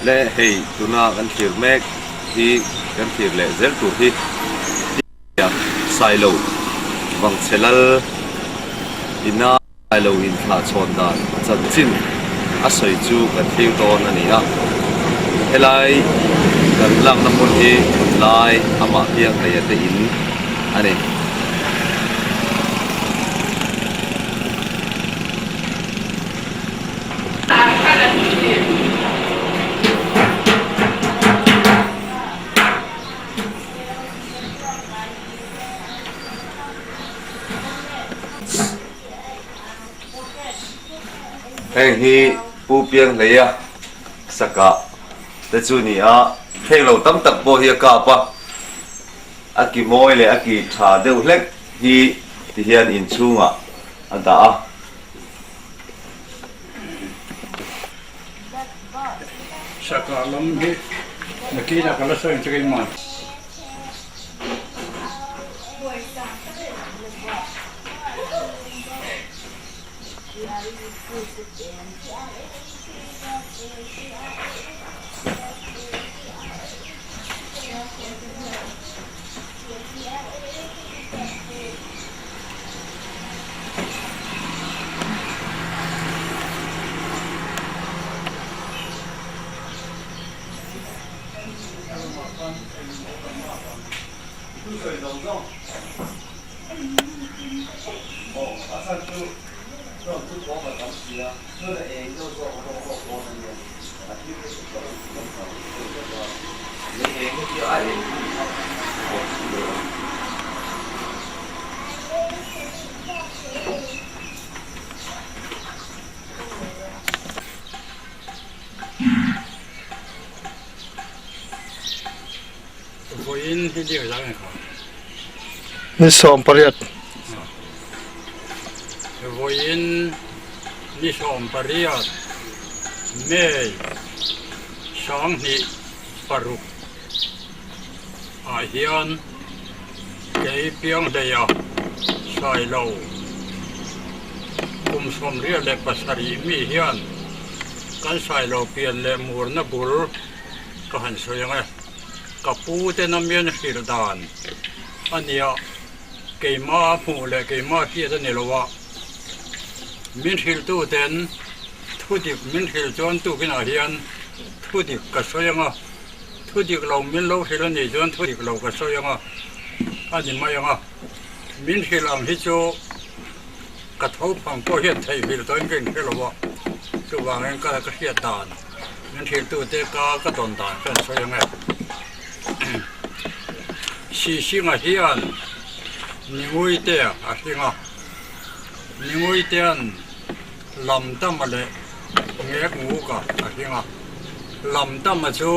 le hei tuna kan thir mek hi kan thir le zel tur hi ya sailo wang chelal ina sailo in thla chon dan chan chin a soi chu kan thiu ton ani a helai kan lang na mun hi lai ama hiang te te in ani heng hi pu piang leya saka te chu ni a thelo tam tak bo hi ka pa aki moi le aki tha deuh hlek hi ti hian in chunga anta a saka lam hi nakina kala so integay man voin hindi ka lang ka ni som pariat voin ni som pariat mei sang ni paruk a hian kei piang deya sai lo som ria le pasari mi hian kan sai lo pian le mur na bul ka han soyanga kapu te namian hirdan ania keima pu le keima ki ta nelowa min hil tu ten thudik min hil chon tu kina hian thudik ka soyanga thudik lo min lo hil ni chon thudik lo ka soyanga ani mayanga min hil ang hi chu ka thau phang ko hian thei hil ton ken helowa chu wangen ka ka hiat dan min hil tu te ka ton dan kan soyanga Singa hian ningui te a singa ningui tean lam tam ale ngek ngu ka a singa lam tam a chu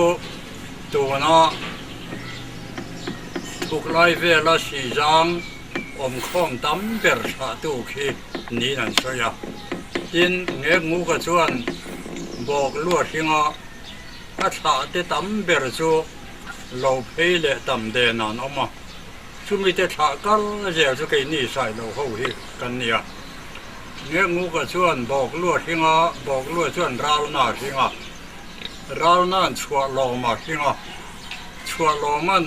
tu na thuk lai ve la si jang om khom tam ber tha tu khi ni nan soya tin ngek ngu ka chuan bok lu singa a tha te tam ber chu lo phei le tam de nan oma chumi te tha kal je chu ke ni sai lo ho hi kan nia nge ngu ka chuan bok lu hinga bok lu chuan ral na hinga ral na chua lo ma hinga chua lo man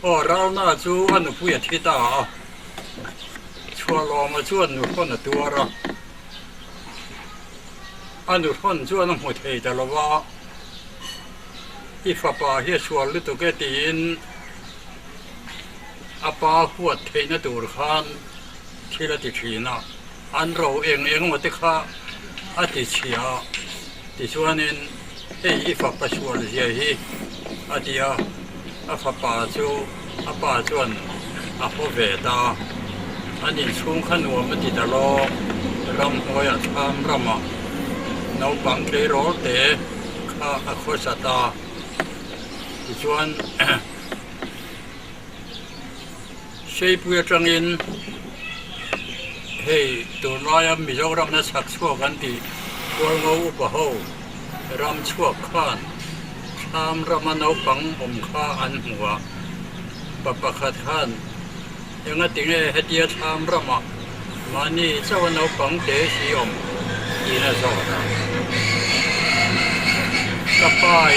o ral na chu an pu ya thi ta chua lo ma chuan nu kon na tuara anu kon chuan mu thei ta lo wa ifapa hi sual lu tu ke tin apa huat theina tur khan thila ti thina an ro eng ma te kha ati chia ti chuanin hei ifapa sual zia hi atia afapa chu apa chuan a ho ve ta anin chung khanu ma ti da lo ram hoya tham rama nau bang ke ro te kha a khosata chuan sei puya changin hei tu laya mizoram na sak chua kan ti wal ngo upa ho ram chua khan tham rama nau pang om kha an huwa papa khat khan enga tinge hetia tham rama mani chawa nau pang te si om ina zo ก็ป้าย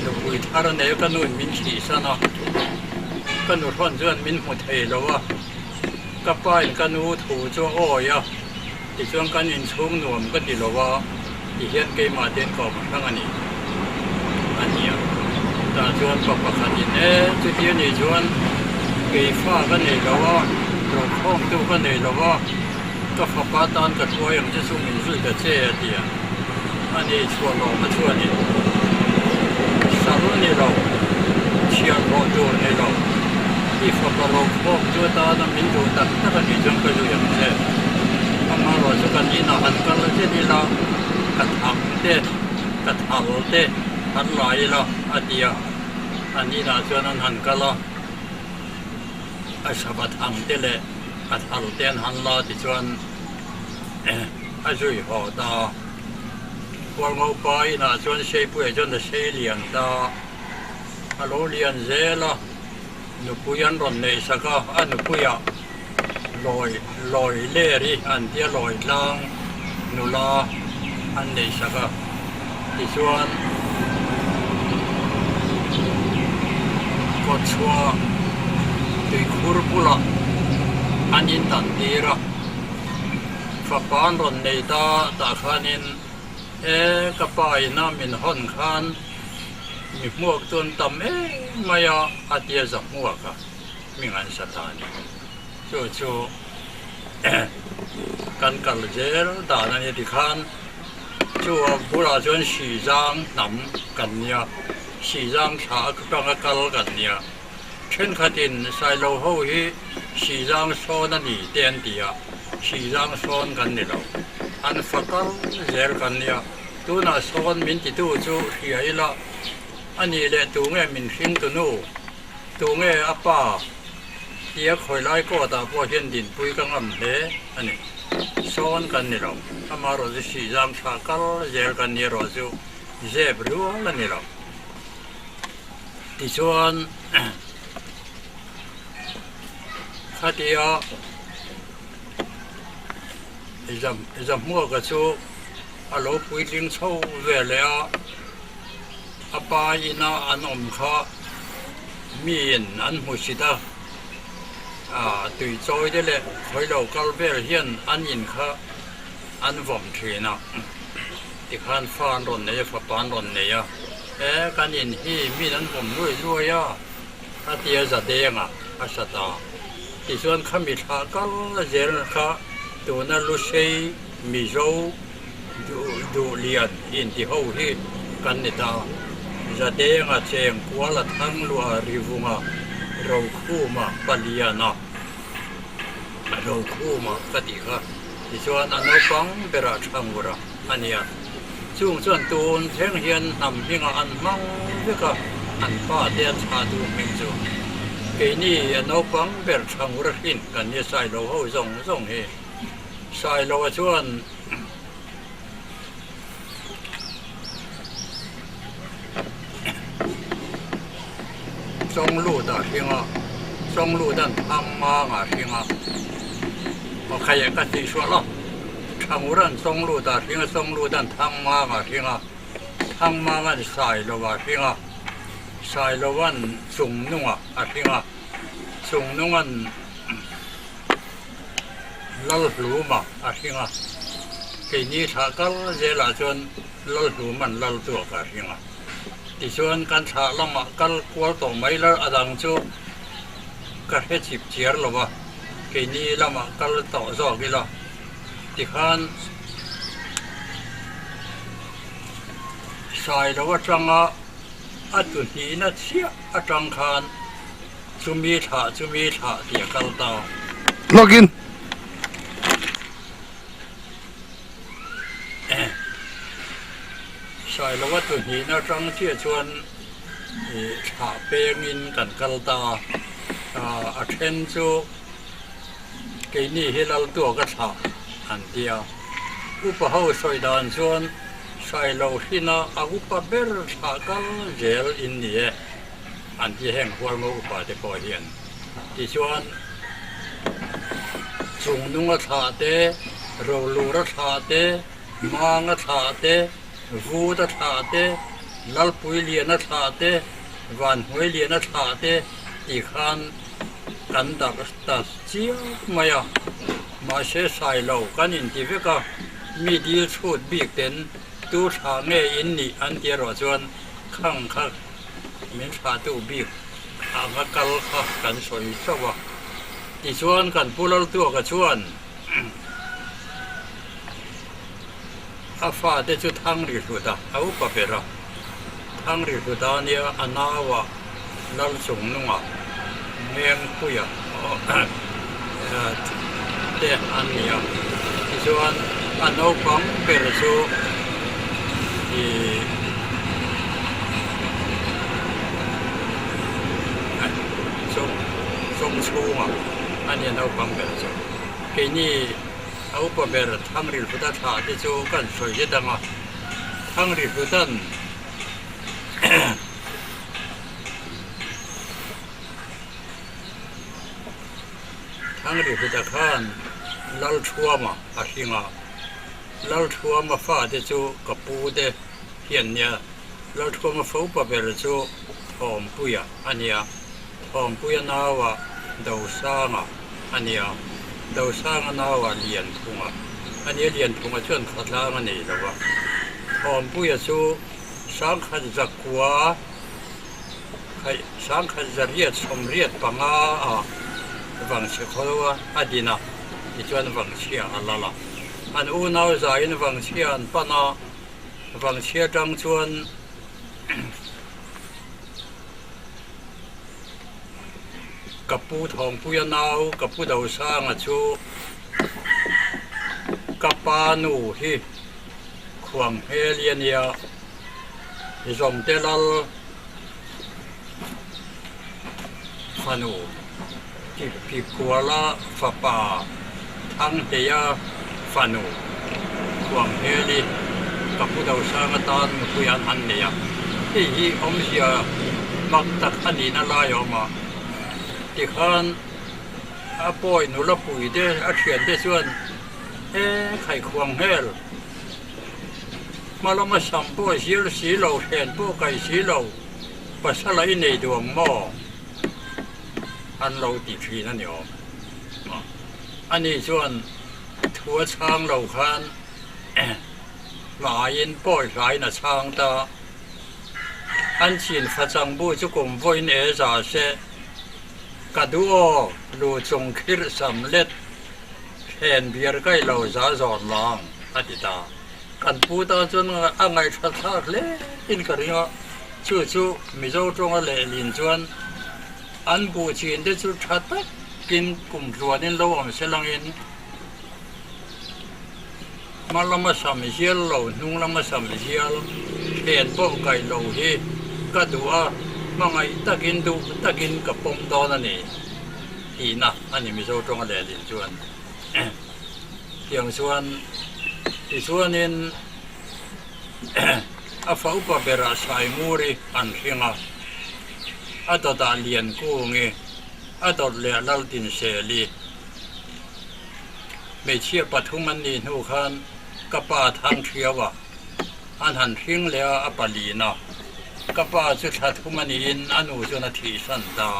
ลูกคุยทารเนก็นุ่นมินขี่ซะเนาะก็นุ่นท่อนเจือนมินหัวเทแล้วว่าก็ป้ายก็นูถูจัวอ้อยอ่ะที่ช่วงกันอินชุ่มหน่วมก็ดีแล้วว่าที่เฮียนเกมาเดินก่อนทั้งอันนี้แต่ชวนปกติจุดยืนชวนเกยฟ้าก็เหนื่อยแล้วว่าเราคล้องตู้ก็เหนื่อยแล้วว่าก็ขับปาตานกับตัวอย่างจะสุ่มหินสุดกับเจ้าเดียอันนี้ชวนเรามาชวนนี่สารุนี่เราเชียร์เราดูนี่เราที่ขับเราคล้องตัวตาน้ำมินดูตัดถ้ากันนี่จังก็ดูอย่างเจ้าทำมาเราจะกันนี่นะหันกันแล้วเจ้านี่เรากระถังเต้กระถังเต้ทันไหลละอันเดียอันนี้นะชวนนั้นหันกันละอาชาบัดหังเตเลอัดหันเตียนหันละที่ชวนอาจุยหอตาควงเอาไปนะชวนเชยปุ่ยจนเชยเลียนตาฮัลโหลเลียนเจละนุปุยันรอนในสักอันนุปุยะลอยเล่รีอันเดียลอยลางนุลาอันในสักที่ชวนก็ชัวตุยคูร์ปุละอันยินตันตีระฝาปานรอนในตาตาขานินกระปายน้ำมินห่อนคานมีหมวกจนต่ำมายาอาเดียจับหมวกมีงานสถานจู่กันกัลเจลตานันยติคานจู่บุราจนสีจางนำกันเนี่ยสีจางชาก็ต้องกัลกันเนี่ยเช่นขัดินใส่โลหูฮีสีจางโซนันนี่เตียนเดียสีจางโซนกันนี่เราอันฟักเจลกันเนี่ยตัวน่ะโซนมินติตัวจู่เฮียอีละอันนี้แหละตัวเงี้ยมินฟิงตัวนู้ตัวเงี้ยอาป้าเดียคอยไล่ก็ตาพอเห็นดินปุยกังอันเฮอันนี้โซนกันนี่เราถ้ามาเราจะสีจางชากัลเจลกันนี่เราจู่เจ็บรัวแล้วนี่เราที่ชวนข้าเดียจะมัวกับชูฮัลโหลคุยลิงโซ่เวแล้วอาปาอินาอันอมข้ามีอันมุสิตาตุยจอยได้เลยคอยเรากัลเวลเฮียนอันยินข้าอันวอมเทนะที่ขันฟ้านรอนเนี่ยฟ้าปานรอนเนี่ยกันยินที่มีนั้นผมรวยข้าเดียจะเดียงอาสตาที่ส่วนข้ามีทากัลเจลข้าตัวนั้นลุเชยมีโจดูเลียนอินที่เขาที่กันนิตาจะเดียงเชียงกัวละทั้งลัวริวุงเราคู่มาปลียนะเราคู่มาปฏิฆะที่ส่วนอนุปังเบราชังวระอันนี้ช่วงส่วนตูนเชียงเฮียนนำพิงอันมังด้วยกับอันป้าเดียนชาดูมิงจูเกนี่นกฟังเปิดช่างรักหินกันเนี่ยใส่เราเขาส่งเฮใส่เราชวนส่งลูดหิงส่งลูดันทำมาหิงพอใครก็ตีชัวร์ละช่างรันส่งลูดหิงส่งลูดันทำมาหิงทำมากันใส่เราหิงใส่เราวันส่งนุ่งหิงส่งนุ่งอันลัลหูมาหิงทีนี้ถ้ากัลเจลาจนลัลหูมันลัลตัวหิงที่ส่วนการชาลมากัลกวลตัวไม่ละอดังจูก็ให้จิบเชียร์ละวะทีนี้ละมากัลต่อจอกละที่ขันใส่เราว่าจังอัตุนีนัดเสียอัจังขันจุมีถาเดียกัลตาล็อกอินใช่แล้วว่าตัวนี้นะจังเชี่ยชวนถาเปงินกันกัลตาอัเทนจูเกนี่ให้เราตัวก็ถาอันเดียวอุปหัวสวยดานชวนใช่เราที่น่ะอุปเบลถากัลเจลอินนี่อันที่แห่งหัวงูป่าจะพอเห็นที่ชวนส่งนุ่งถาเตเราลูรถาเตมางถาเต vu ta tha te lal pui lian na tha te van hoi lian na tha te ti khan kan dak ta chia maya ma se sai lo kan in ti ve ka mi dil chut bik ten tu tha nge in ni an ti ro chuan khang kha min tha tu bik a nga kal kha kan soi sawa ti chuan kan pulal tu ka chuan a fa te chu thang ri thu ta au pa pera thang ri thu ta nia anawa lal sung nunga meng puya te an nia ti chuan ano pang per chu i song chunga ani ano pang per chu ke ni au pa ber thang ri thu ta tha te chu kan soi je danga thang ri thu tan thang ri thu ta khan lal thua ma a hinga lal thua ma fa te chu kapu te hian nia lal thua ma fo pa ber chu thom puya ania thom puya nawa do sanga ania do sanga nawa lian thunga ania lian thunga chuan khatlang ani lawa thom puya chu sang khan zakwa khai sang khan zariat somriat panga a vang se kholowa adina ti chuan vang chia alala an u nau za in vang chia an pana vang chia tang chuan kapu thong puya nau kapu do sang a chu kapanu hi khuang heliania zom telal phanu pi kuala fapa thang teya phanu khuang heli kapu do sang tan puyan han neya hi om sia mak tak ani na la yo ma ti khan a poi nu la pui de a thian de chuan khai khuang hel malama sampo sil si lo hen po kai si lo pasala i nei duam mo an lo ti thri na ni om ani chuan thua chang lo khan la in poi sai na chang ta an chin pha chang bu chu kum voin e za se kaduo lu chung khir samlet hen biar kai lo za zon lang atita kan pu ta chun angai tha thak le in karinga chu chu mizo tong le lin chuan an bu chin de chu that kin kum ruan in lo am selang in malama sam hial lo nung lama sam hial hen po kai lo hi kadua mangai takin du takin kapom do na ni ina ani mizo tong le lin chuan tiang chuan ti chuan in a fau pa bera sai muri an hinga ato da lian ku nge ato le lal tin se li me chia pathuman ni nu khan kapa thang thiawa an han hing le a palina kapa chu thathuman in anu chu na thi san da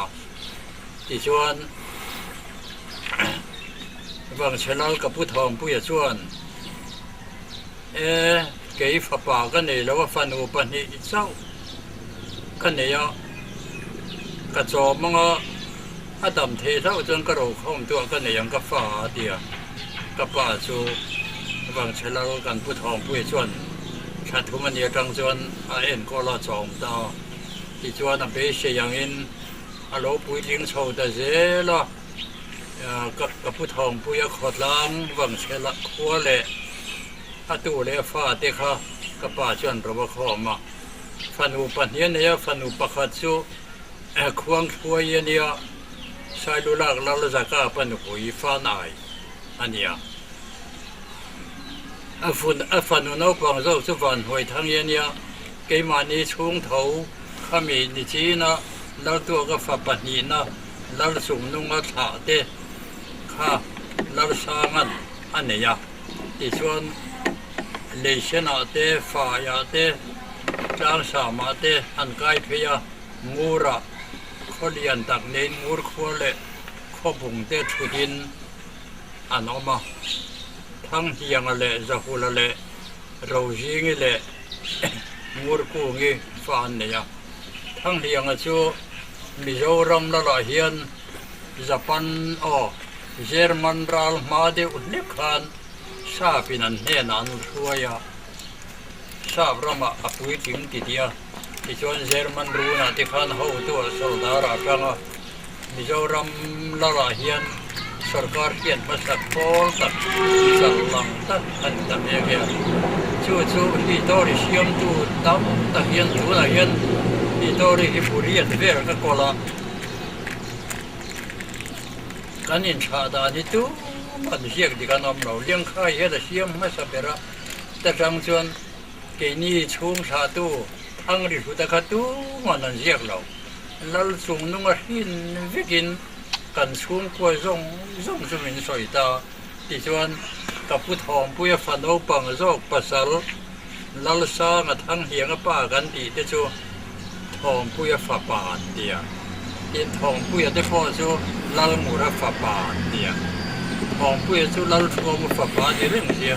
ti chuan vang chelal kapu thong pu ya chuan kei fa pa ka nei lo fa nu pa ni chau ka nei ya ka cho manga adam the thau chang ka ro khom tu ka nei yang ka fa dia ka pa chu vang chelal kan pu thong pu ya chuan that thu man ya tang chuan a en ko la chom ta ti chuan a be se yang in a lo pui ling chho ta ze la ka pu thong pu ya khot lang wang chela khua le a tu le fa te kha ka pa chuan ro ba kho ma fanu pa hian ya fanu pakhat chu khuang khua ye nia sai lu lak la la zaka pa nu hui fa nai ania a fanu no pang zo chu van hoi thang ye nia ke ma ni chung tho khami ni chi na la tu ka fa pa ni na la sum nu nga tha te kha la sangan ania ti chuan เลยเชนาเตฝ่ายาเตจางสามาเตอันไกเพียงูระข้อเลียนตักเน้นงูข้อเละข้อบุงเตทุดินอันออกมาทั้งเฮียงเละจะหูเละเราจิงเละงูกูงี้ฟันเนี่ยทั้งเฮียงจูมิโซรัมละละเฮียนญี่ปุ่นเยอรมันรัลมาเดอุลิคันชาปินันเฮนันช่วยชาบรมาอภิจิงติเดียที่ชวนเยอรมันรู้นะที่ขันเขาตัวสุดาราจังมิโซรัมละละเฮียนสรการเขียนภาษาโปลตัดสลังตัดอันตัดเองชูที่ตัวริเชียมตัวตั้มตะเฮียนตัวละเฮียนที่ตัวริฮิบุรีอันเวรก็กล่าวกันอินชาดานี่ตัวมันเรียกที่กันนำเราเลี้ยงข้าเยอะเสียมไม่สับเปร่าแต่จังจวนเกนี่ช่วงชาตัวทั้งริสุตะขัดตัวมันเรียกเราแล้วส่งนุ่งหินวิกินกันช่วงกวยส่งสมินสอยตาที่จวนกับผู้ทองผู้ยฟันเอาปังโจกปัสสาวะแล้วสร้างทั้งเหียงป้ากันตีที่จวนทองผู้ยฟ้าป่าเดียอินทองผู้ยได้พอจวนแล้วหมูรัฟ้าป่าเดียทองผู้ยจวนแล้วทองฟ้าป่าเดียเรื่องเดีย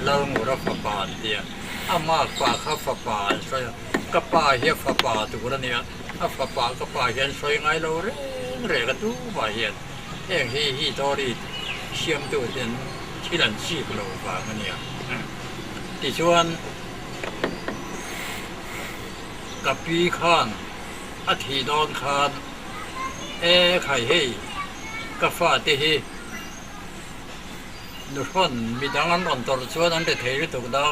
แล้วหมูรัฟ้าป่าเดียอามากป่าข้าฟ้าป่าใช่กับป่าเหียฟ้าป่าตัวนั้นเนี่ยฟ้าป่ากับป่าเหียนใช่ไงเราเร่กันตัวป่าเหียนเองที่ตัวนี้เชื่อมตัวเด่นที่หลังชีพเราป่ากันเนี่ยที่ชวนกับปีขานอาทิดอนขานไข่เฮกับฟ้าเตเฮนุชนมีดังนั้นตอนตัวชวนนั้นแต่เทริตุกดัง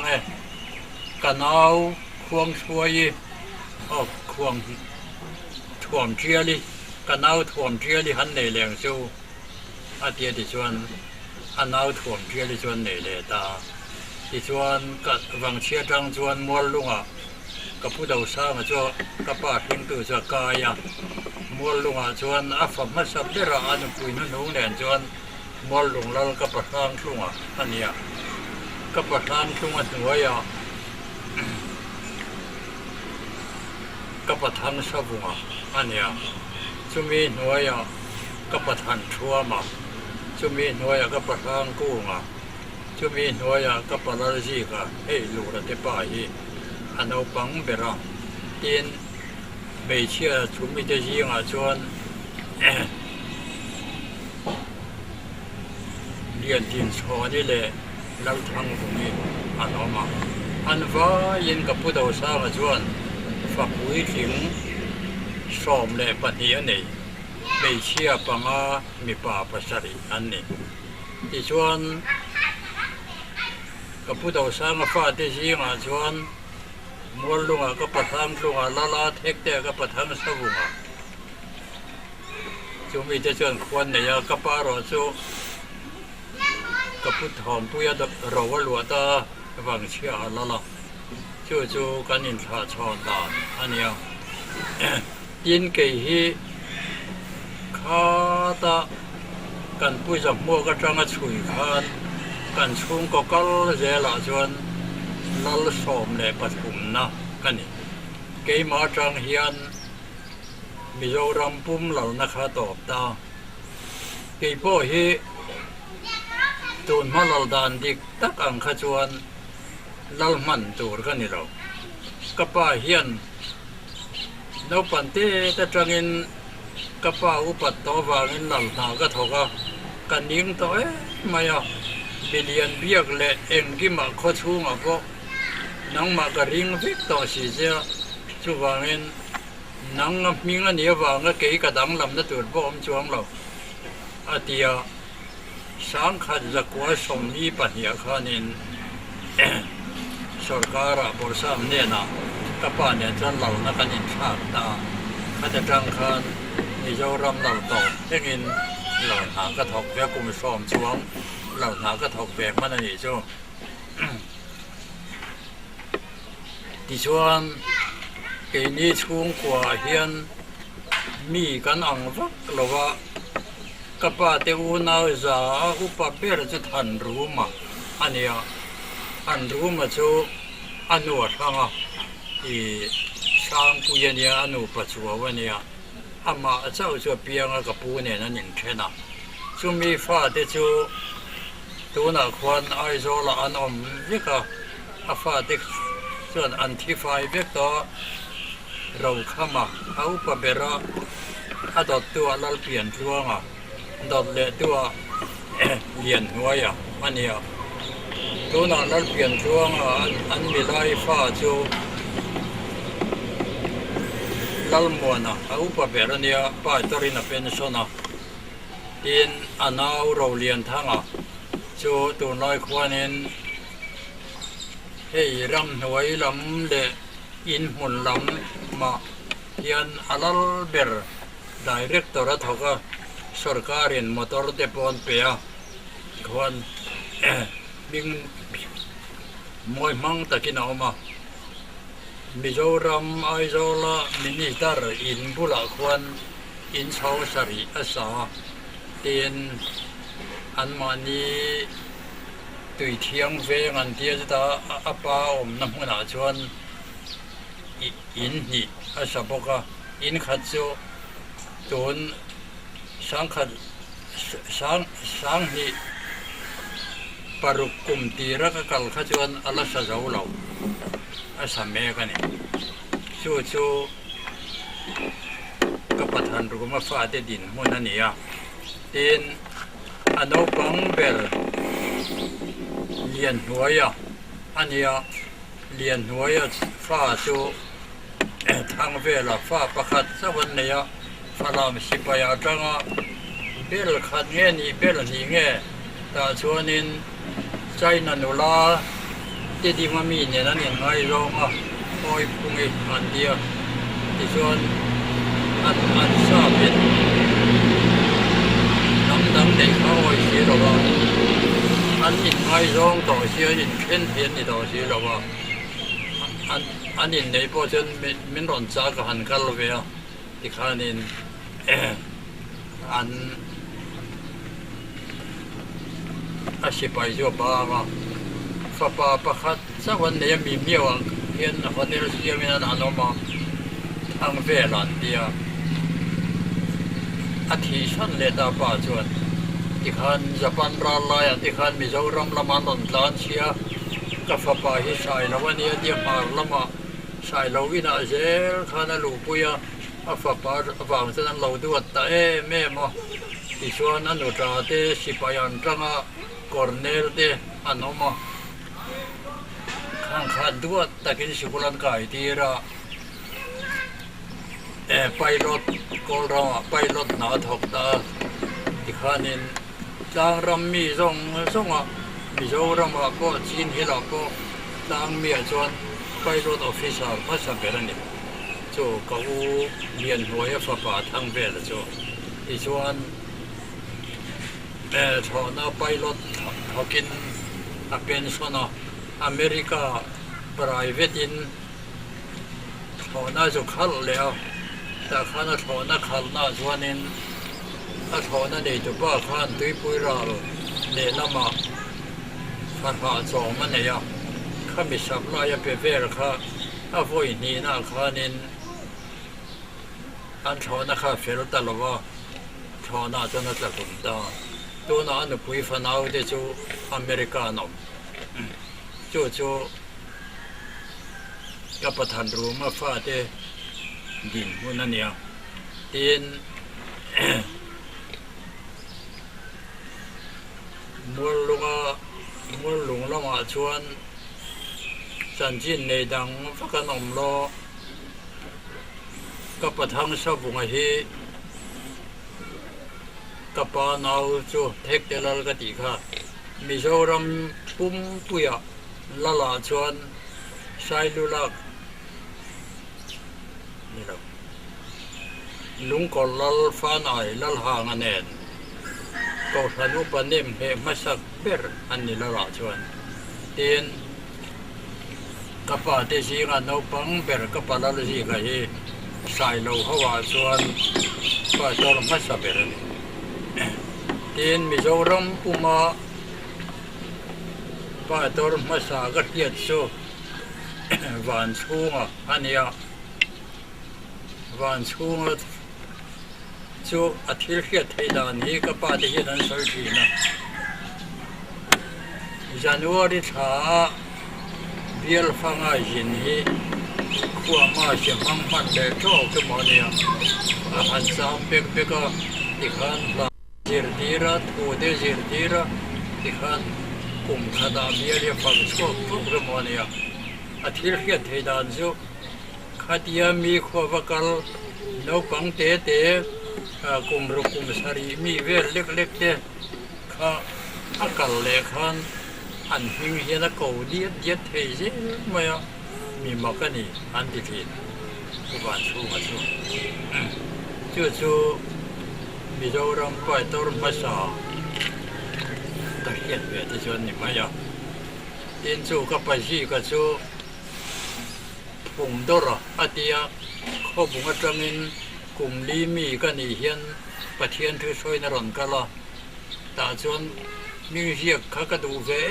กันเอาควงช่วยควงถ่วมเชียลิกันเอาถ่วมเชียลิหันในแรงสู้อาเดียที่ชวนอันเอาถ่วมเชียลิชวนในเลตาที่ชวนกับวังเชียจังชวนมวลลุงกับผู้เดาสร้างชัวกับป้าทิ้งตัวชัวกายมวลลุงชวนอาฝมัสับเดราอันปุยนุ่งแดนชวนมวลลุงแล้วกับประธานลุงอันนี้กับประธานลุงอันหัวยกับประธานสบุงอันนี้จุมีหน่วยกับประธานชัวมาจุมีหน่วยกับประธานกู้จุมีหน่วยกับประธานจีกให้ลูกระเทป้าฮีอันเอาปังเบราเตียนไม่เชื่อจุมีเตจีชวนเรียนทีมชอนี่แหละเราทั้งตรงนี้อันออกมาอันว่ายินกับผู้เดาสร้างชวนฝักหุยถึงสอมและปฏิอันนี้ไม่เชื่อปังมีป่าปัสสริอันนี้ที่ชวนกับผู้เดาสร้างฟ้าที่จีชวนมวลลุงก็ประทังลุงลาเทคเตก็ประทังสบุงจุมีจะชวนควรเนี่ยกับปารอจูกับผู้ทอมผู้ยาดรอวลัวตาวังเชียละจูกันอินทราชอนตาอันนี้ยินเกฮีข้าตากันผู้จับมัวก็จังช่วยกันกันชุ่มก็กลเจละชวนลัลสอมเลยปฐุมนะกันนี่เกยมาจังเฮียนมิโซรัมปุ่มเหล่านะคะตอบตาเกยพ่อเฮตูนมาเหล่าดานดิกตักอังขจวนลัลมันตูรกันนี่เรากับป้าเฮียนเราปันเตแต่จังอินกับป้าอุปัตตวางินหลังหาก็ทอกกันยิงตัวไม่บิเลียนเบียกและเองที่มาข้อชูมาพวกนังมากระริงฟิกต่อสีเจ้าชูวางินนังมีเงินเยอะวางก็เกี่ยกระดังลำนัดตัวพ่อมจวงเราอาเตียสังขัดจะกว่าสมนีปัญญาขานินสรการะบริษัทเนี่ยนะกับป้าเนี่ยจะเหล่านักนินชาติตาอาจจะจังคันมีเจ้ารำเหล่าต่อยังอินเหล่าหากระทอกแวกกุมซ้อมช่วงเหล่าหากระทอกแวกมันนี่จ้าที่ชวนเกนี้ช่วงกว่าเฮียนมีกันอังวักหรือว่ากับป้าเตอูนาจาอุปเปรจะทันรู้มาอันนี้ อันรู้มาจูอันนูทั้งอ่ะที่ช่างปุยเนี่ยอันนูปัจจุบันเนี่ยอามาเจ้าจะเปียงกับปูเนี่ยนั่นอย่างเช่นน่ะจูมีฟ้าเดจูตัวนักควันไอโซลอันอมนี่ก็อาฟ้าเด็กส่วนอันที่ไฟเวกต่อเราเข้ามาเอาปะเบระอาดตัวเราเปลี่ยนช่วงอ่ะดอดเละตัวเลียนหัวอ่ะอันนี้ตัวนั้นเราเปลี่ยนช่วงอ่ะอันมีไล่ฟ้าจูลัลมวนะเอาปะเบระเนี่ยป้าตัวรินาเป็นส่วนอ่ะอินอันเอาเราเลียนทั้งอ่ะจูตัวน้อยควานินเฮ้ยรำหวยลำเละอินหุ่นลำมายันอัลลเบอร์ดิเรกเตอร์ทว่าสุรการินมอเตอร์เดปอนเปียควันบิงมวยมังตะกินเอามามิโซรัมไอโซลามินิตาร์อินบุลาควันอินชาวสรีอาสาเตียนอันมานีตุยเทียงเวงันเดียจะตาอาป้าอมน้ำมันอาชวนอินหีอาสาบกะอินขัดโจตุนสังขัดสังหีปารุกุมตีรักกัลขจวนอัลลสะเจ้าเราอาสาเมกันนี่ชูกับประธานรุกมาฟาเดดินมุนันนี่อ่ะดินอันเอาบังเบลเลียนหัวยอ่ะอันนี้อ่ะเลียนหัวยอ่ะฟ้าชูทางเวลาฟ้าประคัดสักวันนี้อ่ะฟ้าลามสิบยาจังอ่ะเบลขัดเงี้ยนี่เบลนี่เงี้ยแต่ชวนินใจนันนุลาที่ดีมามีเนี่ยนั่นเองไงลองอ่ะคอยพุงอีกอันเดียวที่ชวนอันชอบเป็นน้ำเด็กเขาไว้เสียหรอวะอันนี้ไงลองต่อเสียอินเพ้นเพียนนี่ต่อเสียหรอวะอันนี้ในพอจนมันร้อนจากหันกันเลยอ่ะที่ข้านินอันอาชีพไปชั่วบ้ามาฟ้าป่าประคัดสักวันนี้มีเมียวเห็นคนนี้เราเสียไม่นานานออกมาทางเวลันเดียอาทิตย์ฉันเลดาป่าจวนที่ขันจะปันราลายที่ขันมีเจ้ารำละมันหล่นล้านเชียกับฟ้าป่าที่ชายแล้ววันนี้เดียมาละมาชายเราวินาเจลขันลูกปุยฟ้าป่าฟังฉะนั้นเราดูว่าแต่แม่มาที่ชวนอนุตราเตสิปยันจังกอร์เนลเตอันนั้นมาข้างขันดูว่าแต่กินสิบุลันกายที่ระไปรถก็รอไปรถหนาถกตาที่ขันินจางรำมีส่งมีเจ้ารำก็จีนเฮลักก็จางมีชวนไปรถออฟฟิศมาสัมเปรนี่โจเขาเรียนหัวฟ้าป่าทั้งเวลโจที่ชวนชอนาไปรถเขากินเป็นส่วนอเมริกา private in ชอนาจะขัดแล้วแต่ข้าน่ะชอนาขัดน่าชวนนินถ้าชอนาเดี๋ยวจะบ้าข้านตุยปุยราเดี๋ยวละมาฟันหาสองมันเนี่ยข้ามีสับลายเปเวลข้าถ้าพวกนี้น่าข้านินอันชอนาข้าเฟรตลอดว่าชอนาจะน่าจะกุมตาตัวนั้นปุยฟันเอาเดี๋ยวจูอเมริกาโน่จูกับประธานรู้มาฟาเตดินมุนันเนี่ยดินมัวลุงละมาชวนสันจินในดังฟักนมโลกับประธานชาวบุงฮีกับปานเอาจูเทคเดลลกติค่ะมีโจรำปุ่มปุยละลาชวนใช้ลุลักนี่แหละลุงก็ลัลฟ้าหน่อยลัลหางอันเองก็สนุปนิมเหมาสักเบอร์อันนี้ละลาชวนเตียนกับป่าเตชิงอันเอาปังเบอร์กับป่าละลีก็เฮใส่โลหะชวนป่าจอมมาสักเบอร์ tin Mizoram Puma ป้าตัวมาสาก็เทียดสู้หวานชูงอันนี้หวานชูงชูอาทิตย์เทียดไทยดานี้ก็ป้าที่นั้นสวยทีนะจันวาริชาเบียลฟังอาจินฮีขวามาเสียงมันเด็กโตขึ้นมาเนี่ยหันสามเปกก็ที่ขันลาเจรดีระทูเดเจรดีระที่ขันกุมขดาเบียลฟังชอบทุกขึ้นมาเนี่ยอาทิตย์เทียดไทยดานจูขัดยามีขวบกัลนกปังเตะกุมรุกุมสารีมีเวลเล็กๆเตะข้าอากาศเล็กขันอันหิงเฮียนก็เดียดเทเจไม่มีมากนี่อันที่ผิดทุกวันสู้มาสู้จู่ๆมีเจ้ารำไปตัวรำภาษาตะเกียบเวทีชนนี่ไม่อินสู้กับไปซี่กับสู้ปุ่มตัวรอดียข้อบุญจังอินกลุ่มลีมีกันนี่เฮียนประเทศที่ช่วยนรนกันละแต่ชนมีเสียข้ากระดูเฟ่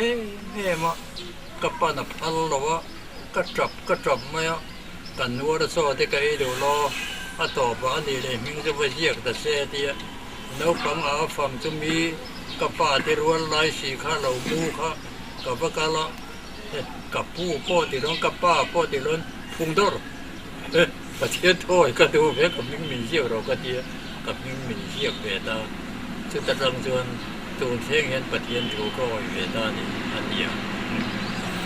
มากับปานพัลละวะกระจับไม่กันนัวระโซ่ที่ไกลดูรอต่อไปนี่เลยมิงจะไปเสียกแต่เสียทีนกปังอาฟังจะมีกับป่าที่รวนลายสีข้าเหล่ามูข้ากับกะละกับผู้พ่อที่ร้องกับป้าพ่อที่ร้องพุงดอร์ประเทศโถ่กระดูเฟ่กับมิงมีเสียเราก็เดียกับมิงมีเสียเวดาจุดตรังจวนตัวเที่ยงเห็นปฏิญาณถูกก็เวดานี่อันเดียว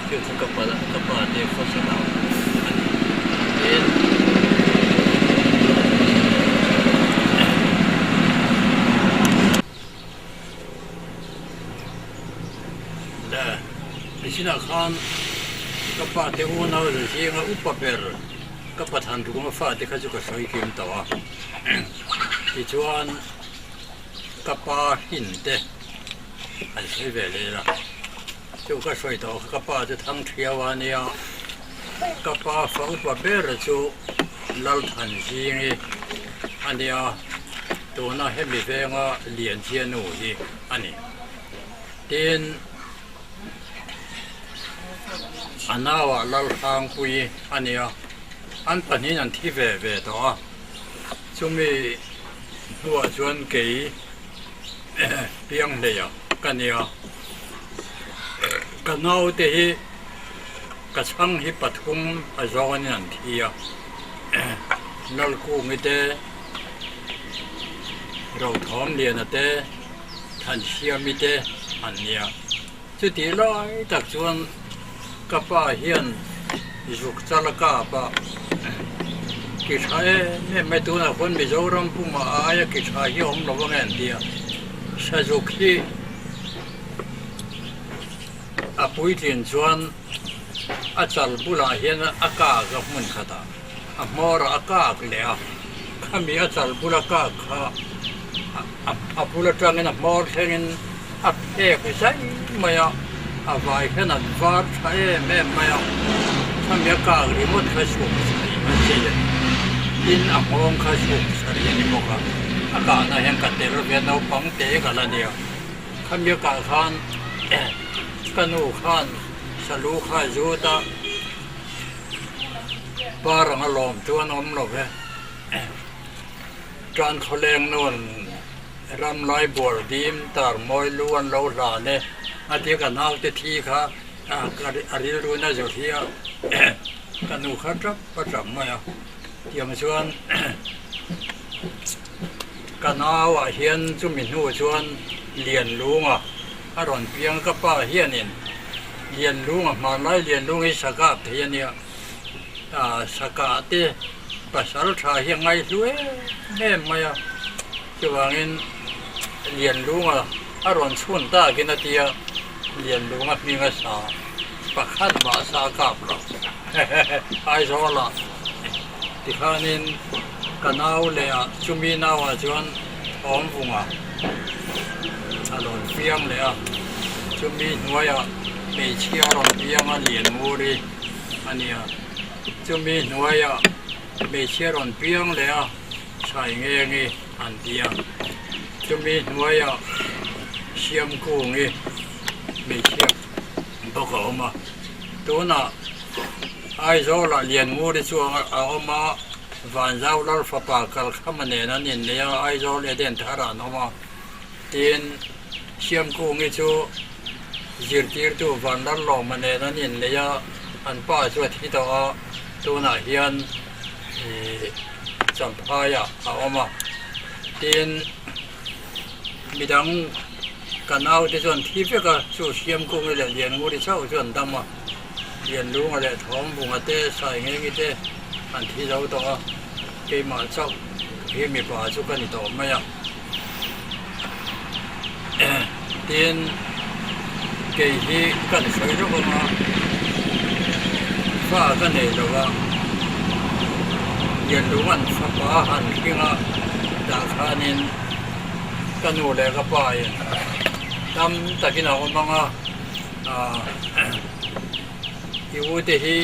คือทุกกับป่าเด็กเขาสนามเห็นแต่ดิฉันข้างกับป่าเด็กหัวหน้าหรือที่เขาอุปเปอร์กับประธานถูกมาฟาดที่เขาจะก็ช่วยกินตัวที่ชวนกับป่าหินเตะอันใช้เวลาจูก็ช่วยต่อกับป้าจะทั้งเที่ยววันนี้กับป้าฟังป้าเบรจูเล่าทันทีนี้อันนี้ตัวน่าเห็นมีเพียงเลี้ยงเชียนูที่อันนี้เดินอันน่าว่าเล่าทางคุยอันนี้อันปัจจุบันที่เวตัวจะมีหัวชวนเกี่ยเพียงเดียวกันเนี่ยกันเอาแต่กระชังฮิปทุมอจอนยันทีนัลกูมิเตเราทอมเรียนเตทันเชียมิเตอันเนี้ยจุดที่ร้อยจากชวนกับป้าเฮียนยุกจลกาป้ากิจให้ไม่ตัวน่ะคนมีเจ้ารำพุ่มอายกิจให้ยอมระวังเงินเดียชาจุกีอาปุยทินชวนอาจารย์บุลาเห็นอากาศกับมันขดาอามอร์อากาศเลยข้ามีอาจารย์บุลากาข้าอาบุลจังเงินมอร์เช่นอาเอกใช่ไหมอาไว้แค่นั้นฟาร์ใช่แม่ไหมข้ามีอากาศรีโมทข้าสูบสรีมันเจียอินอามองข้าสูบสรีนี่บอกว่าอากาศน่ะยังกัดเตลเวียนเอาปังเตะกันละเดียวข้ามีอากาศขันกันอูขันสลูข้าจูตาบารังอารมณ์ตัวนมหลบจานเขาแรงนวลรำลอยบัวดีมตารมอยล้วนเราหลานเนี่ยอาทิตย์กันเอาแต่ทีค่ะอาริรุณาจุที่กันอูขันจับประจำมาเที่ยมชวนกันเอาเฮียนจุมินูชวนเรียนรู้อร่อยเพียงกับป้าเฮียนินเรียนรู้มาไล่เรียนรู้ให้สกัดเฮียเนี่ยสกัดที่ภาษาไทยยังไงด้วยแม่ไม่จะว่าเงินเรียนรู้อร่อยชวนตากินทีเรียนรู้มีภาษาประคันภาษากับเราไอ้ชอบละที่ข้านินกันเอาเลยจุมีนาวชวนหอมฟุ้งอร่อยเพียงเลยจุมีหน่วยไม่เชื่ออร่อยเพียงเรียนมูรีอันนี้จุมีหน่วยไม่เชื่ออร่อยเพียงเลยใช้เงี้ยอันเดียวจุมีหน่วยเชื่อมกู้งี้ไม่เชื่อม bốc khẩu mà tôi na ai rồi là liền mua đi xuống ở mà vạn giao là phá phá cái khăm này nó nhìn này ai rồi là điện thả ra nó mà tiền xem cô nghe chú diệt tiệt tu vạn là lò mà này nó nhìn này anh ba chú thì đó tôi na hiện chăm phai ở mà tiềnมีดังกันเอาที่ส่วนที่เพื่อก็สู้เชียมกุ้งเลยเรียนงูที่เช่าส่วนดำมาเรียนรู้อะไรท้องบุงอาเต้ใส่เงี้ยกี่เต้อันที่เราต่อเกมาเช่าที่มีป่าสุกันต่อไม่ยังเตียนเกยที่กันสวยรู้มาฟ้ากันเลยหรอว่าเรียนรู้มันฟ้าหันที่งาดาขานินกันอยู่เลยก็ไปทำแต่กินเอาบ้างอยู่ที่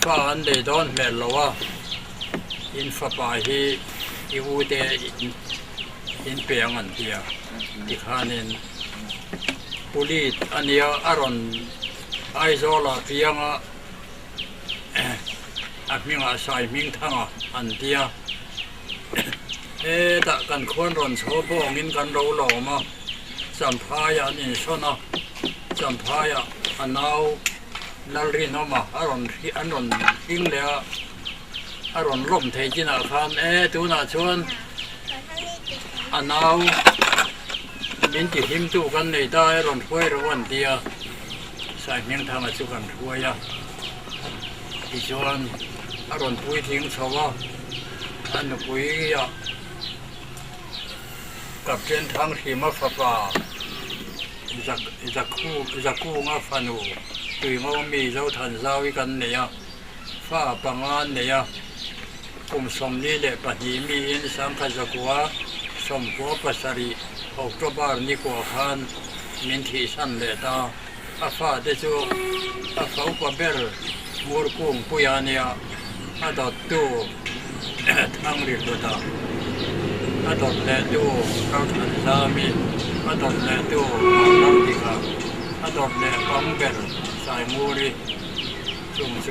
ฟ้าอันเดียดอนแม่เราว่าอินฟ้าไปที่อยู่ที่อินเปียงอันเดียที่ขานินปุริตอันนี้อารมณ์ไอโซลาเปียงอันมิงอาศัยมิงทั้งอันเดียแต่กันคนรอนโชว์พวกงินกันเราหล่อมาจำพายอันนี้ชนะจำพายอันเอานารินอมาอารมณ์อันรอนทิ้งแล้วอารมณ์ล่มเทจินาคานตัวน่าชวนอันเอามินจิหิมตู้กันในได้อารมณ์ช่วยระวันเดียใส่เมียงทางอาชุกันช่วยอีชวนอารมณ์ปุยทิ้งชาวอันปุยกับเส้นทางที่มาฟ้าป่าจะคู่งาฟันูตุยมามีเจ้าทันเจ้ากันเนี่ยฟ้าปังอันเนี่ยกลุ่มสมนี้แหละปฏิมีอินสังขจักวะสมกัวปัสริออกตัวบาร์นิกัวขันมินทีสันเลตาอาฟ้าเดจูอาฟ้าอุปเบลมูรกุงปุยานียอาดตูทางริบตาอาดเลตูเราทันสามีอาดเลตูเราติกาอาดเลปังเบลสายมูริจุงโจ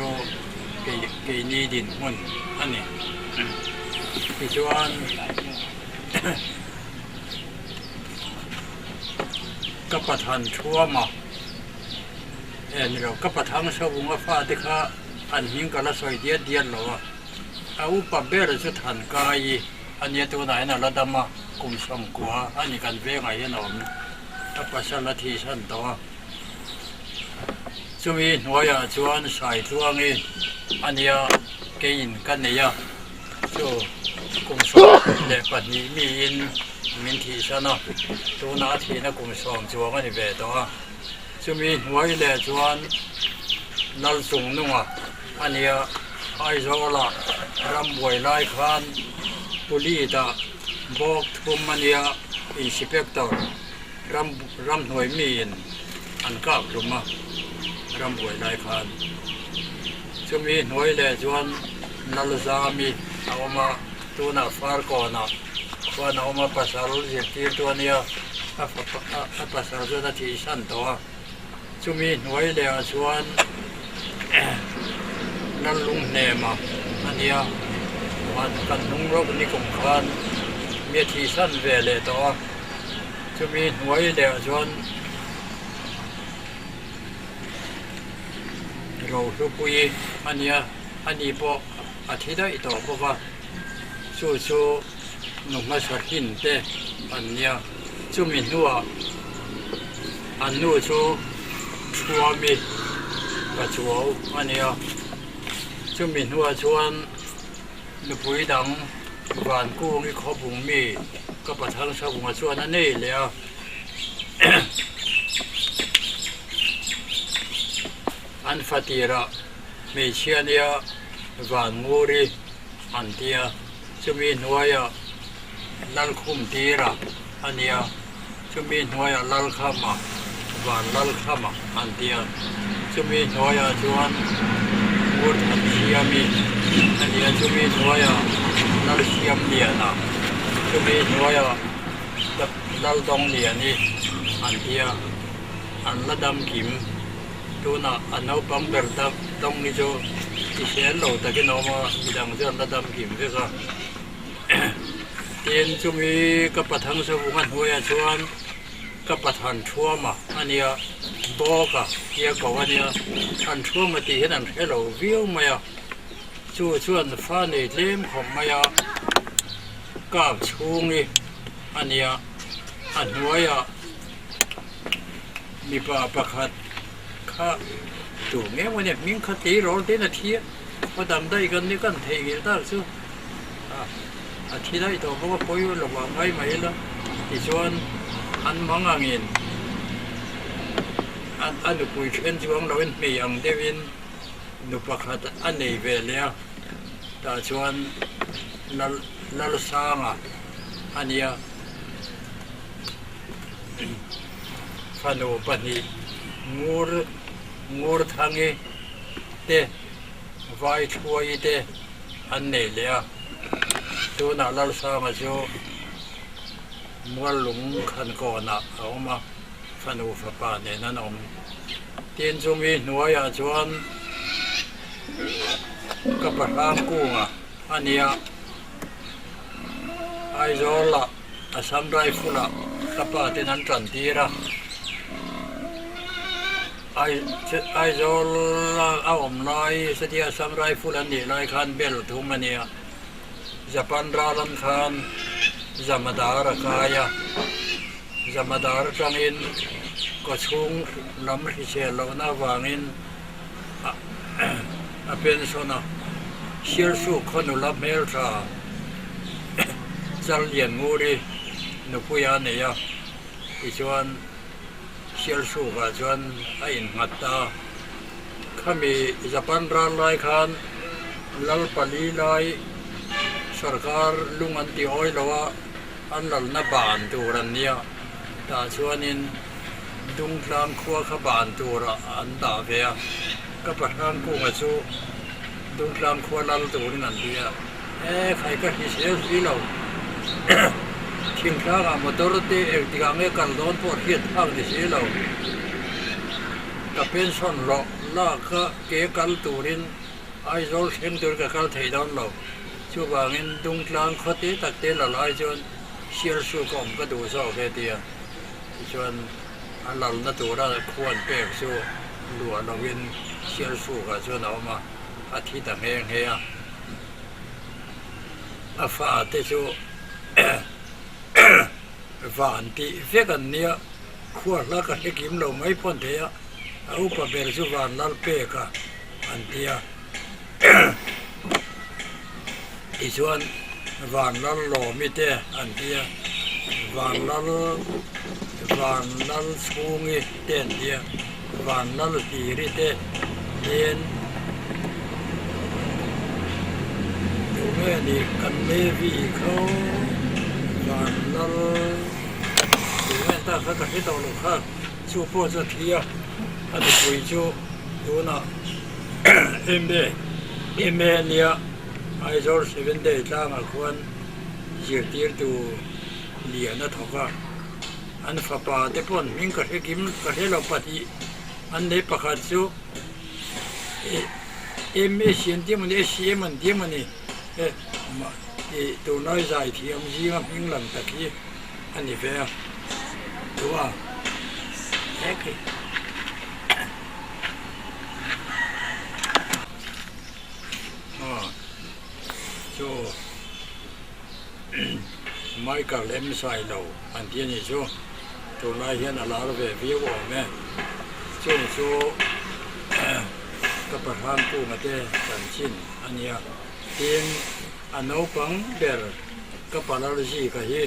เกนีดินมันอันนี้ที่ชวนกับประธานชั่วมานี่เรากับประธานชาวบุงฟ้าที่ข้าอันหิงกันละสอยเดียนเราเอาปะเบรสุดหันกายอันนี้ตัวไหนน่ะระดับมากุมสมกัวอันนี้กันเวงไงหนอมกับประชาละทีชั้นตัวช่วงนี้หัวยาชวนใส่ตัวนี้อันนี้เกินกันเนี่ยช่วกุมสมเด็กปัจจุบันมินทีชั้นนะตัวนาทีนะกุมสมจวงอันนี้เวตัวช่วงนี้หัวเล่ชวนนัลสุงนุ่งอันนี้ไอโซล่ารำวยไล่ขานปุลีตาบอกทุมมันเนี่ยอินสเปกเตอร์รำหน่วยมีนอันกับลงมารำวยไล่ขานช่วงนี้หน่วยเล่ชวนนัลซามีเอามาตัวน่ะฟาร์กอนะว่าเอามาภาษาลูกที่ตัวเนี่ยภาษาตัวนาทีสั้นตัวช่วงนี้หน่วยเล่ชวนนั่นลุงเนมาอันนี้วันกันลุงรบนิคมคานเมียทีสั้นเวเลต่อจะมีหน่วยเดียวชนเราทุกปีอันนี้พออาทิตย์ได้ต่อเพราะว่าสู้หนุ่มมาสกินเตอันนี้จะมีนัวอันนู้ชัวมีกระชัวอันนี้ช่วงมินหัวชวนนุปุยดังบ้านกู้มีขบุงมีก็ประทังชาวบุงชวนนั่นนี่แล้วอันฟาตีระมีเชียนียบ้านมูรีอันเดียช่วงมินหัวยลัลคุมตีระอันเดียช่วงมินหัวยลัลขมาบ้านลัลขมาอันเดียช่วงมินหัวยชวนอุทันเชียมีอันนี้ช่วงนี้หัวยนัลเชียมเลียนะช่วงนี้หัวยนัลดงเลียนี่อันเดียอันละดำกิม tu na anau pang ber dam dong ni jo ti sen lo ta ki no ma bidang jon la dam kim ve ka tiền chúng mi các bát thang sơ vùng ăn huya chuan các bát han chua mà anh ya bo cả kia cầu anh ya han chua mà thì hiện anh hello view mà ya chu chuan pha này thêm không mà ya các chung đi anh ya anh huya mi pa pa khát khá chủ nghe mà nè miếng khát tí rồi thế là thiệt có đam đây gần ní gần thấy cái đó chứที่ได้ตัวเพราะว่าปุ้ยหลงวางไว้ไหมล่ะที่ชวนอันมังงินอันนุปุยเช่นช่วงเราเป็นมีอย่างเดวินนุปขัดอันนี้เวลียแต่ชวนลัลซางอ่ะอันนี้ฟันูปนีงูทางนี้เตะไว้ช่วยเตะอันนี้เลยตัวน่ะลัลซามาโจมัวหลงขันก่อนน่ะเอามาฟันูฟ้าป่าเนี่ยนั่นอมเตียนจมีหน่วยอาจวนกับปะรามกุ้งอ่ะอันนี้ไอโซล่ะอาซัมไรฟุล่ะกับปะที่นั่นจันทีระไอโซล่ะเอาอมลอยสตีอาซัมไรฟุลันนี่ลอยคันเบลทุ่งมันเนี่ยJapan ralan khan zamadar kaya zamadar tangin ko chung lam hi che lo na wangin a pensona shir su khonu la mel tha chal yen nguri nu puya ne ya i chuan shir su ga chuan a in ngata khami Japan ral lai khan lal pali lai सरकार लुंगन ती ओय लवा अनल न बान तुरन निया ता chuanin dungtlang khuwa kha ban tura an da vea ka pathan ku nga chu dungtlang khuwa lal turin an dia khai ka hi se hi lo thing thang a motor te ek tigang e kal don por hiat hang ni se lo ka pension lo la kha ke kal turin ai zol thleng tur ka kal thei don lo chú bảo in đông lang khó tí tắc tí là lại cho xưa su công cái đồ sao cái tiền cho anh làm nó đồ ra khuôn bẹt su lúa nó in xưa su cái cho nó mà thi tặng heng he pha thế chú vạn tí việc anh nia khuôn là cái kiếm lâu mấy phân thế á áo bà bẹt chú vạn lal bẹt cả anh tiaอีส่วนวานลัลโลมิเตอันเดียวานลัลชูงิเต้นเดียวานลัลตีริเตเต้นดูแม่นี่กันเลวีเขาวานลัลดูแม่ตาเขาก็ให้ตัวลูกค้าชูโปสเทียอันนี้คุยชูดูนะเอ็มเอเนี่ยไอโซล7 day ล่างควรเสียตีร์ดูเลียนทว่าอันฟ้าป่าเตปอนมิงก็ให้กิมก็ให้เราปฏิอันนี้ประกาศจูเอ็มเอเซียนที่มันเอเซียมันที่มันนี่ตัวน้อยใจที่มันจีมันมิงหลังตะกี้อันนี้เฟ้อตัวเอ๊ะไม่กับเล่มใส่เราอันที่นี่ชัวตัวลายเห็นอะไรเราแบบวิวแม่ชัวกับประธานผู้มาเตะสันชินอันนี้เตียงอันนู้ปังเบลกับปลาลูซีก็ฮี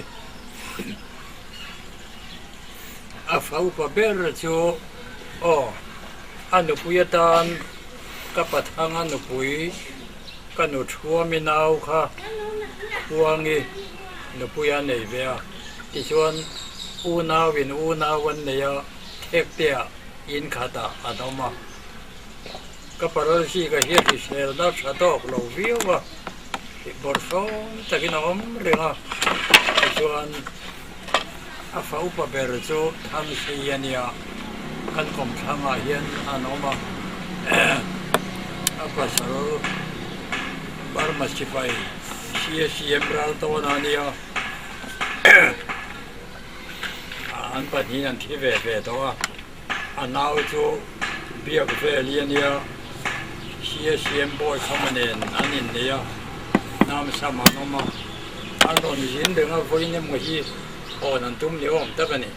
อาฟ้าอุปเบลชัวอันนู้ปุยตานกับประธานอันนู้ปุยกันนู้ชัวมินาวค่ะชัวงี้นุปุยอันนี้เบียที่ชวนอูนาวินอูนาวันนี้เทคเตียอินขาตาอันนั้นมาก็ปรารถก็เฮียที่เชลนับชะตอกเราวิวว่าบอร์ซอนตะกี้น้องเรื่องที่ชวนอาฟ้าอุปเบรโจทำสิ่งนี้ กันกลมทางอาเฮียนอันออกมาอาปัสสาวะบารมาสิไปเสียบราตัวนั้นเนี่ยอันปัจจุบันที่เวตัวอันน่าจะเบียกเวลีเนี่ยเสียบอยสมณีอันนี้เนี่ยน้ำสมานออกมาอันตอนนี้ดึงเอาไว้เนี่ยมือที่โอ้นั่นตุ้มเนี่ยผมตะกันนี่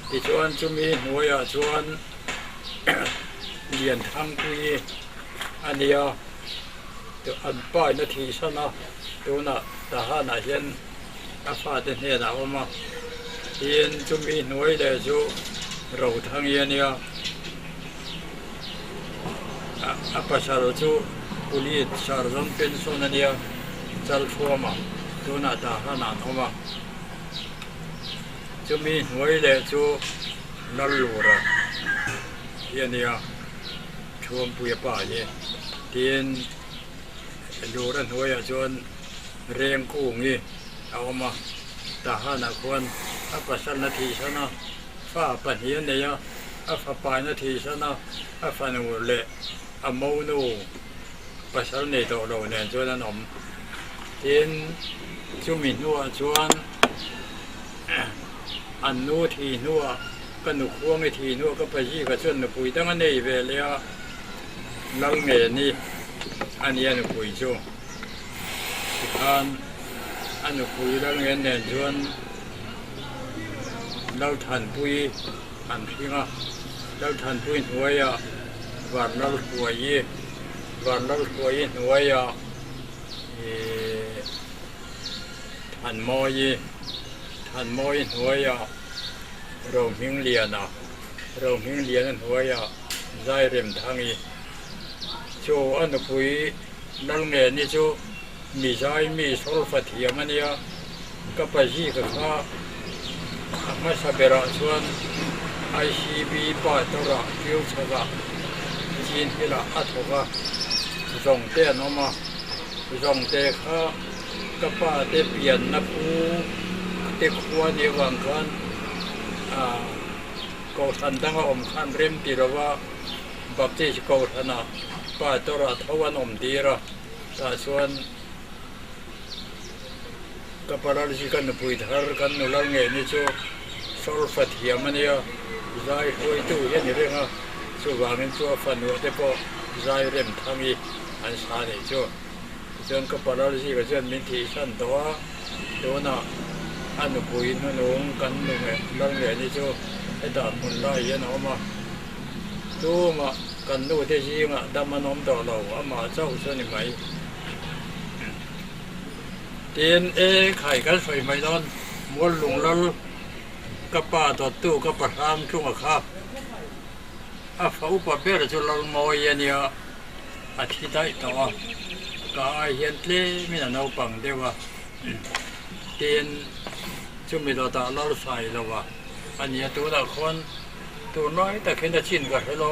ที่ชวนจุมีหัวชวนเรียนทางคุยอันเดียวตัวอันป้ายนาทีซะนะตัวน่ะทหารน่ะเห็นอาฟาเดนเฮน่ะว่ามาเรียนจุมีหน่วยเลยจูเราทางเย็นเนี่ยอาภาษาเราจูปุริตชาร์จงเป็นส่วนเนี่ยจัลฟัวมาตัวน่ะทหารน่ะว่ามาจุมีหน่วยเลยจูนัลลูระเย็นเนี่ยชวนปุยป่าเนี่ยเรียนดูรันหัวจนเรียงกู้งี้เอามาทหารนักวนอาภาษานาทีซะนะฟ้าปัญญาเนี่ยอาฟ้าปลายนาทีซะนะอาฟ้าหนูเละอาโมนูภาษาเนี่ยตัวเราเนี่ยจนนั้นเรียนจุมินัวจวนอันนู้ทีนัวก็หนุกวงไอทีนัวก็ไปยี่ก็ชนหนุปุยตั้งอันนี้เวลียลังเงนี่อันนี้หนุปุยจูอันหนุปุยลังเงเนี่ยชวนเราทันปุยอันที่ว่าเราทันปุยหัวยวันเราหัวยี่วันเราหัวยี่หัวยทันมอยี่ทันมอยหัวยเราหิงเลียนะเราหิงเลียนั่นหัวยใจเริ่มทางอีโจอันปุยนังเงินนี่โจมีใจมีโซลฟาเทียมันเนี่ยก็ไปยี่กับข้ามาสับเบระชวนไอซีบีปาตัวละคิวชะละจีนที่ละอัฐกะส่งเต้นออกมาส่งเต้ข้าก็ป้าเต้เปลี่ยนนับผู้เด็กขวานอยู่วังกันก็ทันตั้งอมขันเริ่มตีระว่าบัพติสก็ทันป้าตัวละทวันอมตีระแต่ส่วนก็ปราลิกันปุยทาร์กันนุลังเงินนี่จูโซลฟัตเฮียมันเนี่ยใจหวยตู้ยันนี่เรื่องจูวางเงินจูฟันหัวเตปใจเริ่มทำอีอันสานี่จูส่วนก็ปราลิกันส่วนมิถิชันตัวน่ะอันปุยนุ่งกันนุ่งลังเงินนี่จูไอ้ดาบมุนไล่ยันออกมาตัวมากันดูที่จริงดำมันอมต่อเราอามาเจ้าส่วนนี้ไหมดีเอ็นเอไข่กันสวยไม่นอนม้วนหลงแล้วกระป๋าตัวตู้กระป๋าทางช่วงครับฝ้าอุปเปอร์จุลมอยเนี่ยอาทิตย์ได้ตัวก็เห็นเลยไม่น่าเอาปังเดียวว่าเตียนจุ่มมีตัวตาล้อใส่แล้วว่าอันนี้ตัวละคนตัวน้อยแต่แค่จะชินกับให้เรา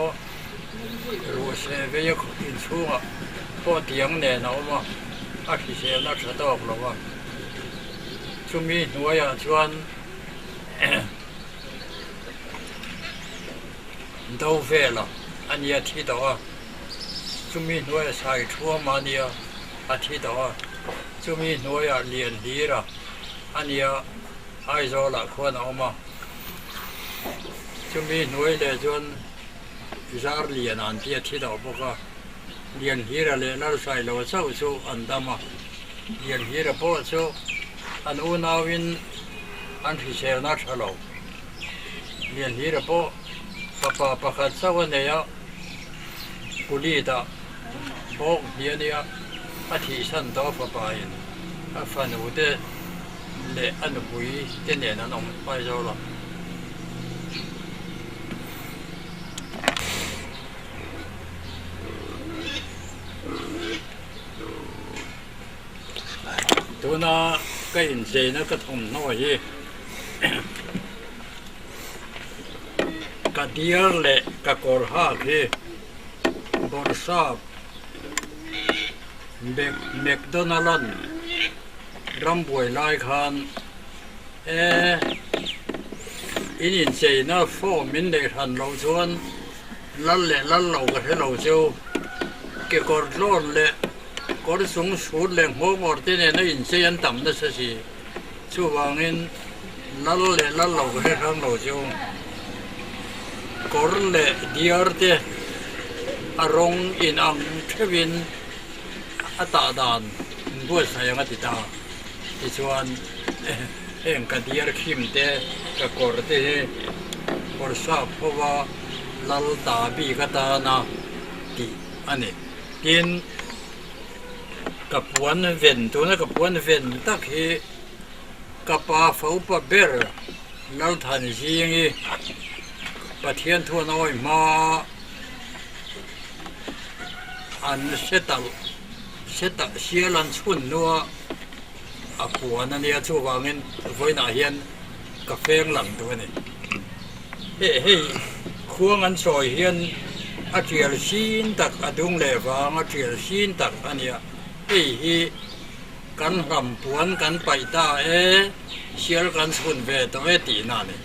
รู้เสียไปยังอินชั่วพอเตียงเนี่ยเนาะว่าอาทิเสียนักสะดอกแล้วว่าจุ่มมีหัวยาชวนดาวเฟลอันนี้อาทิตย์ตัวจุ่มมีหัวยาใส่ทั่วมาเนี่ยอาทิตย์ตัวจุ่มมีหัวยาเลียนดีละอันนี้ไอ้โซละคนเอามาจุ่มมีหัวยเลยจนจาร์เลียนอันที่อาทิตย์ตัวพวกเรียนฮีระเลยนั่งใส่เราเช่าชูอันดามาเรียนฮีระพอชูอันอุณาวินอันที่เชลนักเราเรียนฮีระพอปะประคัตสวรรค์เนี่ยกุลีตาบอกเดียเนี่ยอาทิสันตัวปะปายฟันอุเดเลอันบุยเจเนนันอมไปเจ้าละตัวน่ะก็อินเจน่ะก็ทำน้อยก็เดียร์เละก็กอลฮาคือบอร์ซาบเมกโดนัลด์รำบวยลายคาน in say na fo min de han lo chuan lal le lal lo ka he lo chu ke kor lon le kor sung su le mo mor te ne na in say an tam na sa si chu wangin lal le lal lo ka he hang lo chu kor le diar te arong in ang thewin ata dan bu sa yang ati ta ti chuan em ka diar khim te ka kor te kor sa phawa lal ta bi ka ta na ti ani tin ka puan ven tu na ka puan ven tak hi ka pa phau pa ber lal than ji ngi pathian thu noi ma an seta sialan chun nuwa a puan ania chu wangin voina hian ka feng lang tu ani hei khuang an soi hian a tial sin tak adung le wang a tial sin tak ania hei hi kan ram puan kan pai ta sial kan chun ve to ti na ni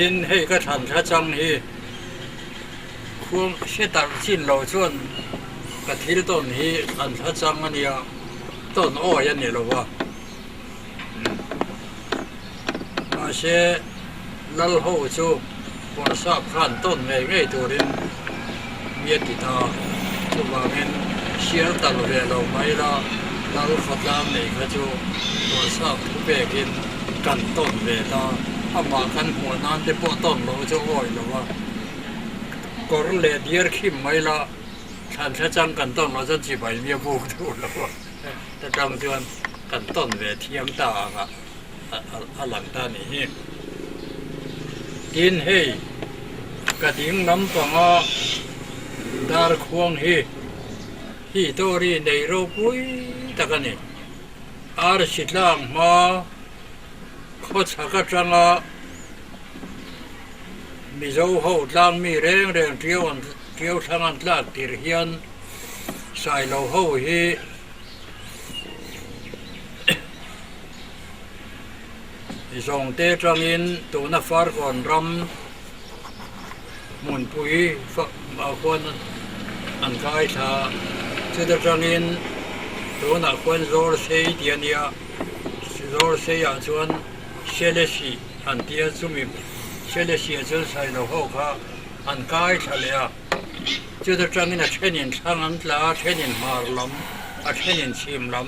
in hei ka than tha chang hi khuang seta sin lo chuan ka thil ton hi an tha chang ania ton o yan ni lo wa ma se lal ho chu por sa khan ton nge nge turin mi ti ta chu wangin sial tal ve lo mai la lal khatlam nei kha chu por sa thu be kin kan ton ve ta ama kan ho nan te po ton lo chu oi lo wa kor le diar khim mai la than tha chang kan ton lo chu chi bai mi bu thu lo wa ta tang chuan kan ton ve thiam ta ka a lang ta ni hi tin hei ka ding nam panga dar khuang hi to ri nei ro pui takani ar sitlang ma kho chaka changa mi zo ho tlang mi reng reng tiau thangan tlak tir hian sai lo ho hi zong te trangin tu na far kon ram mun pui fa ma kon an kai tha chu da trangin tu na kon zor sei tiania zor sei a chuan seleshi an tia chumi seleshi chul sai lo ho kha an kai tha le a chu da trangin a thenin thang an tla thenin mar lam a thenin chim lam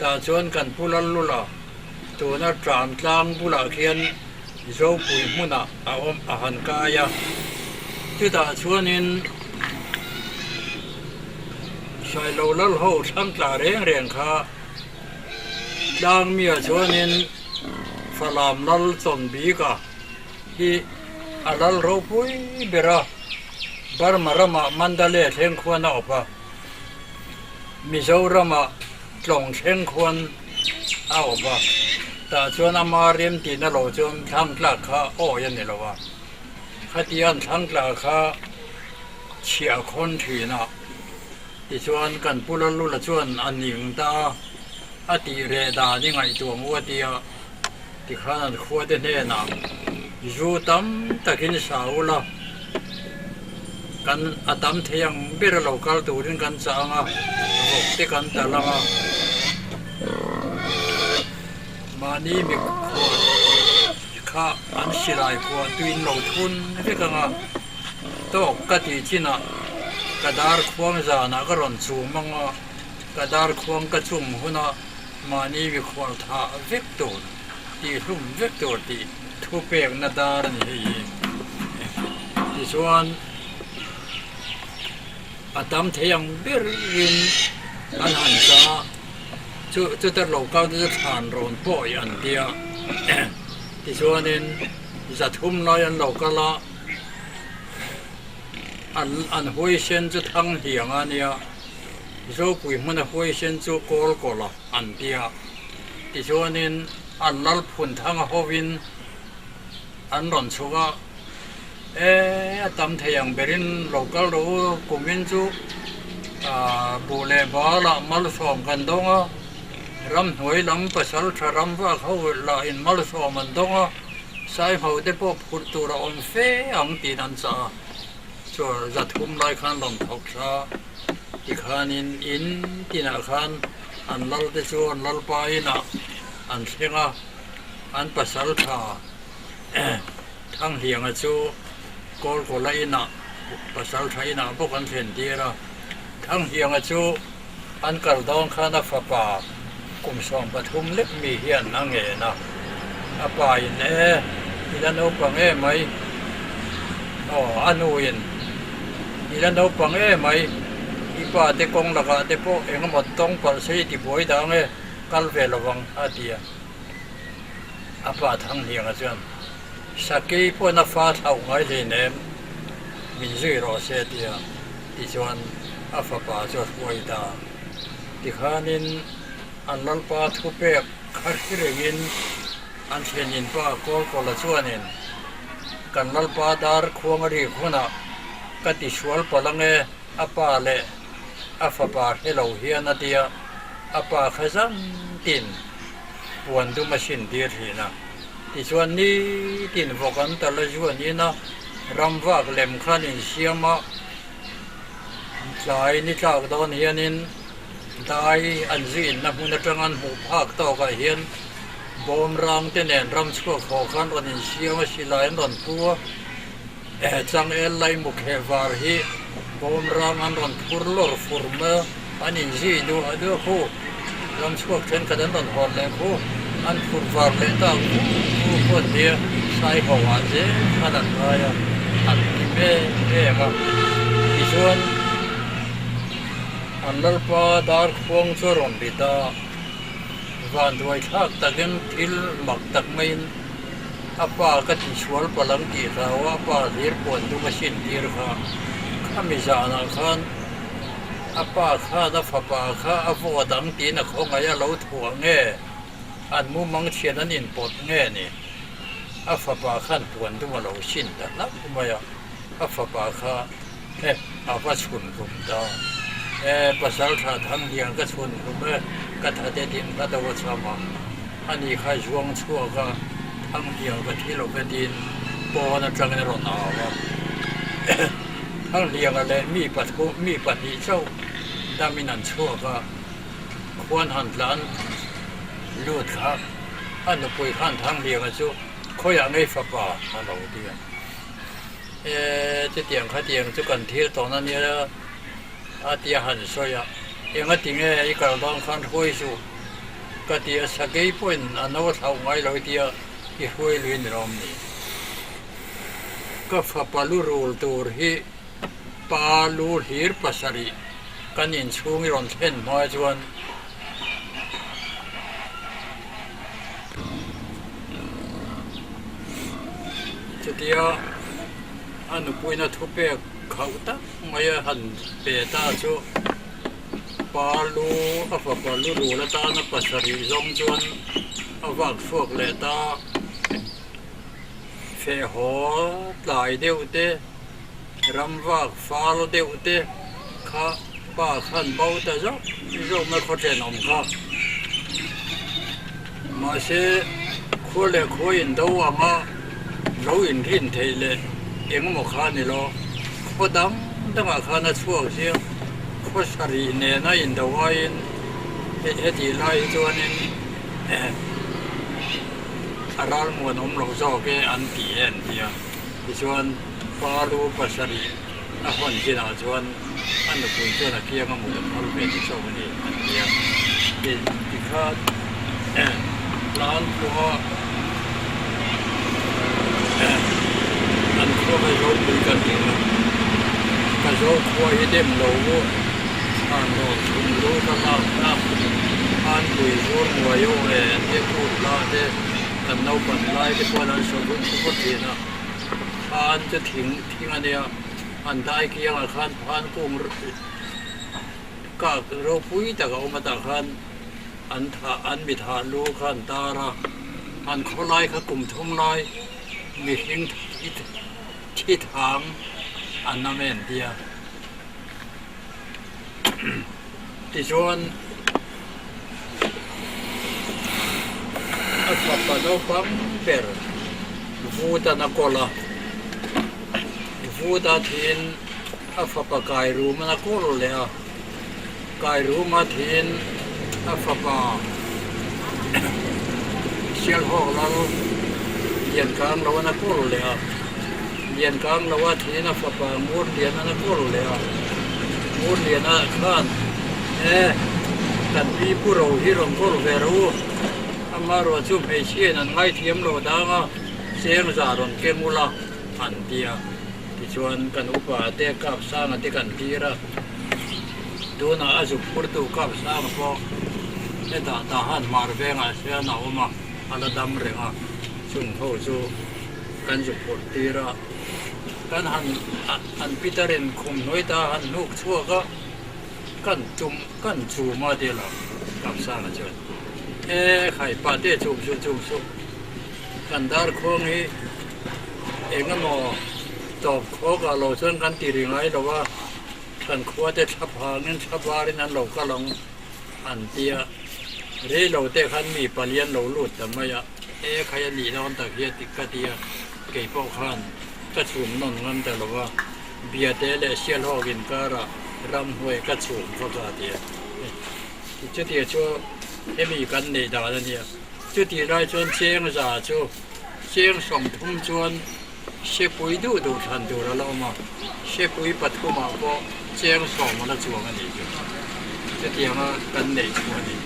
ta chuan kan pulal lula tu na tran tlang bula khian zo pui hmuna a om a han kaya chu da chuanin sai lo lal ho thang tla reng reng kha tlang mi a chuanin falam lal chon bi ka hi a lal ro pui bera barmarama mandale theng khwana opa mizorama tlong theng khwan a opa ta chuan amarim ti na lo chuan thang tla kha o yan ni lo wa khatian thang tla kha chia khon thina ti chuan kan pulal lu la chuan aning ta ati re da ni ngai tuang wa tia ti khan khwa de ne na zu tam takin saula kan atam theyang ber local turin kan changa rok te kan talanga mani mi kha an sirai ko tuin lo thun he kanga to ka ti china kadar khuang za na ka ron chu manga kadar khuang ka chum huna mani mi khwal tha vector ti hum vector ti thu pek na dar ni hi ti chuan atam theyang berin an han cha chu tar lo ka chu than ron po yan dia ti chuanin za thum lai an lo ka la an hoi sen chu thang hiang ania zo pui hmana hoi sen chu kol kola an dia ti chuanin an lal phun thang a hovin an ron chuga atam theyang berin local ro kumin chu bule bala mal som kan donga รำหวยรำประสัลชรำว่าเขาลาอินมัลสอมันดงอ่ะสายเขาได้พบพุทธุระอมเฟอังตีนันซาชัวจัดคุมรายขันลำทอกซาอีขันอินตีนักขันอันลัลเตชัวลัลปายนะอันเสียงอ่ะอันประสัลชาทั้งเหียงอ่ะชัวกอลกอลายนะประสัลชายนะพวกกันเห็นดีละทั้งเหียงอ่ะชัวอันกระดองขันฟ้าป่ากุมสองปฐุมเล็กมีเฮียนนั่งเงินะอาป่าอินอีลันเอาปังไหมอ๋ออันนู้นอีลันเอาปังไหมอีป่าเตกงละกะเตโปเองหมดต้องปัสสาวะที่บ่อยดังกัลเวลวังอาเดียอาป่าทั้งเฮียงอาจารย์สักกี่พวกนักฟ้าเท่าไงเลยเนี่ยมินซีรอเสียเดียที่ชวนอาฟ้าป่าจดบ่อยดาที่ข้านินอันลัลปาทุเปกขัดเรื่องอันเช่นอินป้าโกลกอลชวนินกันลัลปาดาร์ควงรีขุนะกัติชวลพลังอาปาเลอาฟาปาเฮลเฮียนาเดียอาปาขจันตินวันดูมาชินเดียร์ทีนะที่ชวนนี้ตินพวกกันตะละชวนนี้นะรำวักเล่มขันินเสียมาใจนี่จากตอนเฮียนินได้อันจีนนับมุนจังอันหูภาคต่อกับเฮียนบอมรังเตนรำชั่วขอขันรันเชียมาสิลายนนพัวจังไลมุขเฮวาร์ฮีบอมรังอันรันฟูร์ลอร์ฟูร์เมอันนี้จีดูอดูผู้รำชั่วเช่นกันรันฮอลเลผู้อันฟูร์วาร์เลต้าผู้คนเดียใส่หัวเจขนาดไรอันนี้เม่มาที่ส่วนอันลัลปาดาร์ฟงชรอนบิดาวันด้วยทักตะเกนทิลมักตักไม่อาป่าก็ติชวลพลังกีราว่าป่าเดียร์ปนดูมาชินเดียร์ข้าข้ามิจานาขันอาป่าข้าดับป่าข้าอาฟอดังตีนักของไอ้เราถ่วงเงอันมุมังเชียนันอินปดเงนี่อาป่าขันปวนดูมาเราชินแต่ละไม่อะอาป่าข้าอาป่าชุนกุมดาภาษาไทยทั้งเรียงก็ชนผมก็ถ้าเดินก็ต้องว่าสมาอันนี้ใครช่วงชั่วก็ทั้งเรียงก็ที่เราไปดินปอนะจังในรถหนาวทั้งเรียงอะไรมีปัจจุมีปฏิเจ้าถ้ามีนั่นชั่วก็ควรหันหลังลูดครับอันนั้นปุยขันทั้งเรียงก็ชั่วเขาอยากให้ฟ้าป่าเราเดียจะเตียงข้าเตียงจุกันที่ตอนนั้นเนี่ยอาทิตย์หันสอยยังก็ทิ้งอีกแล้วต้องขันคุยสู่ก็ที่สักกี่ปุ่นอันนั้นเท่าไงเราที่ที่คุยลื่นรำนี่ก็ฟ้าปาลูรูลตัวที่ปาลูฮีร์ปัสรีกันยินช่วงรอนเช่นมาจวนจุดเดียวอันนู้นปุยนัทุเปกเขาตั้งไม่หันเปตาชูปาลูอาฟปาลูรูละตานับปัสรีจงจวนอาวักฟกเลตาเฟหอลายเดียวเตรำวักฟาลเดียวเตข้าป้าขันเบาแต่จ้าจ้าไม่เข้าใจน้องข้ามาเสียคุยเลยคุยอินโดว่ามาเราอินทินเทเลเองมาข้านี่ล้อพอดำตั้งอาคารชั่วเสียข้อสรีเนี่ยนะอินดาวาอินเอทีไลจวนอินอาราลมวนอมเราโจเกอันตีเอ็นเดียที่ชวนปาลูปัสรีนักวันที่น่าชวนอันนั้นคุณชวนนักเกี่ยงกับมุดพารุเป็นที่ชอบนี่อันเดียที่ข้าล้านตัวอันก็ไม่รู้คุยกันจริงก็รู้คุยเด็มรู้อันรู้คุณรู้ตลอดนะอันคุยรู้หัวโยเอ็นที่พูดลาเดกันเอาปันไล่ที่พวกนั้นสมบูรณ์ทุกทีนะอันจะทิ้งอันเดียวอันได้เกี่ยงอาคารพันกุ้งก็เราคุยแต่ก็เอามาตะคันอันมีฐานรู้ขันตาระอันเขาไล่เขากลุ่มทุ่มไล่มีหิงที่ทางอันนั้นเองเดียที่ชวน Asapado pamper vuta na kola vuta thin afapa kai room na kol le a kai room a thin afapa sial ho la lian kang lo na kol le a lian kang lo wa thin afapa mur lian na kol le a mur lian na khan kan pi puro hi rong kol ve ru amaro chu me chien an ngai thiam lo da nga seng za ron ke mula an tia ti chuan kan upa te kap sang ati kan tira dona azu purtu kap sang po eta ta han mar venga se na uma ala dam renga chung ho chu kan ju port tira kan han pitaren khum noi ta han nuk chua ka kan chu ma de la kap sang a chuan khai pa te chum su kan dar khong hi engamo top kho ga lo chen kan ti ri ngai lo wa kan khwa te thap ha ngin thap wa rin an lo ka long an tia re lo te khan mi palian lo lut ta ma ya khai ni non ta hi ti ka tia ke po khan ka chum non ngam ta lo wa bia te le sial ho gin ka ra ram hoi ka chum ko ta tia ti che tia choมีกันในดาวเนี่ยจุดที่ไรจนเชียงจ่าจูเชียงส่งทุ่มจวนเชปุยดูทันดูแล้วมาเชปุยปัดกุมาก็เชียงส่งมาแล้วจวงกันอีกจุดที่มากันในจวนนี้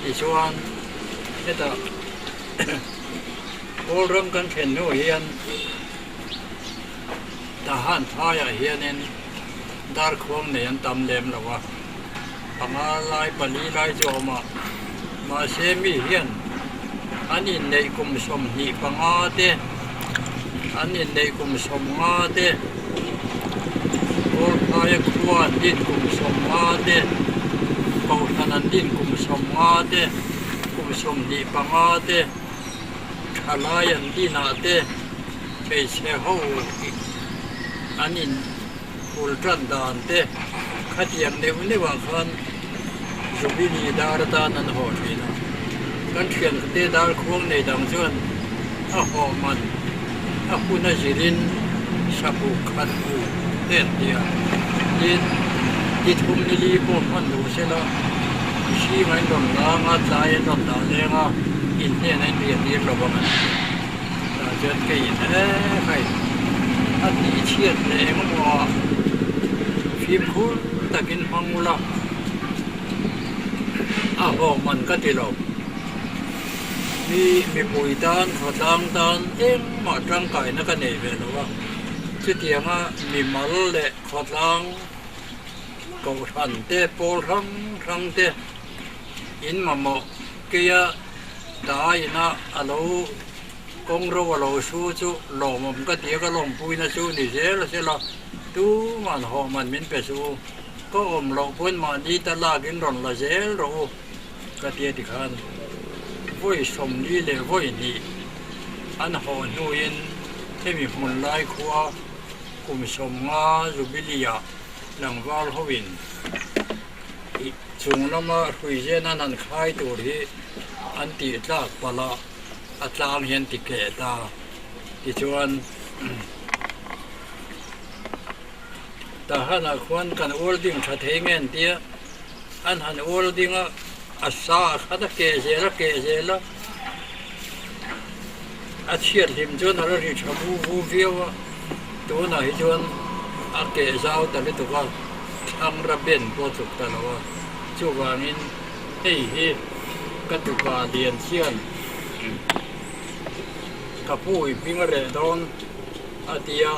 อีชวนนี่แต่โอ้เริ่มกันเข็นนู่นเฮียนทหารท้ายเฮียนเนี่ยดาร์ควงเนี่ยตำเล็มแล้วว่าทำอะไรปนีไรจอมาเซมีเฮียนอันนี้ในกลุ่มสมหีปังอาเตอันนี้ในกลุ่มสมอาเตโอลพายครัวดินกลุ่มสมอาเตเกาทันันดินกลุ่มสมอาเตกลุ่มสมหีปังอาเตทลายันดินาเตไปเชฮาวอันนี้อุลตรันดานเตขัดยังในวันนี้ว่าคันจุบินีดาร์ตานันหอดีนะกันเขียนเตดาร์ควงในดังจวนหอมันคุณนาจิรินสับุขันบูเต้นเดียดิทุ่มนิลีพวกมันดูเสละชีไม่ต้องล้างใจต้องด่าเลี้ยงอินเนี่ยในเรียนเรียนเราบ้างแต่เจอกี่ใครอันนี้เชียดเลยมันว่าฟิล์มคุณตะกินมังมุละมันก็ติดลบมีปุ๋ยตานขอตังตานมาร่างกายนักเนยเป็นหรือว่าที่เตียงมีมัลเละขอตังกอชันเตะโปลทั้งเตะอินมาโมเกียตายนะอโลกงรัวโลชูจูหลอมก็เตียก็ลงปุยนะชูนี่เสียละเสียละตู้มันหอมันมินเปซูก็อมเราพ้นมาดีตลาดกินรอนละเสียรู้ก็เตียดิคันวุ้ยสมนี้เลยวุ้ยนี่อันหอนูยินที่มีหุ่นลายขัวกุมสมงาจูบิลียาหลังวาลฮวินจุงน้ำมาคุยเจนันคายตัวที่อันติดลากปลาอัตลามเห็นติเกตาที่ชวนแต่ฮันควรกันโอลดิ้งชัดเฮงเงินเตียอันฮันโอลดิ้งอัศาขัดเกเจละอาเชียดหิมจนอะไรที่ชอบวูฟิวตัวไหนจนอาเกเจ้าแต่ละตัวทั้งระเบิดพอสุกแต่ละว่าจู่ว่ามินเฮ้ยกัตุกาเดียนเชียนกับผู้พิงเรดอนอาทิยา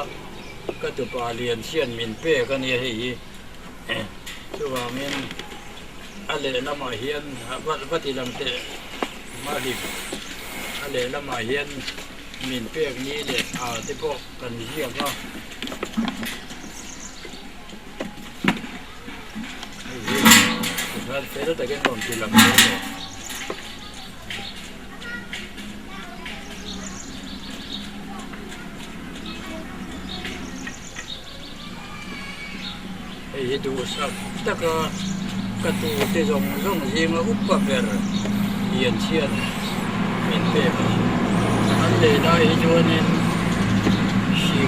กัตุกาเดียนเชียนมินเป้กันเนี่ยเฮ้ยจู่ว่ามินอะไรละมาเฮียนวัดที่ลำเตะมาดิบอะไรละมาเฮียนมินเป้นี้เด็ดที่พวกกันเชี่ยก็pero te quedan con la mano. Itu usap tak katu tezong zong zima uppa per ian cian min pe anh để đây cho nên chịu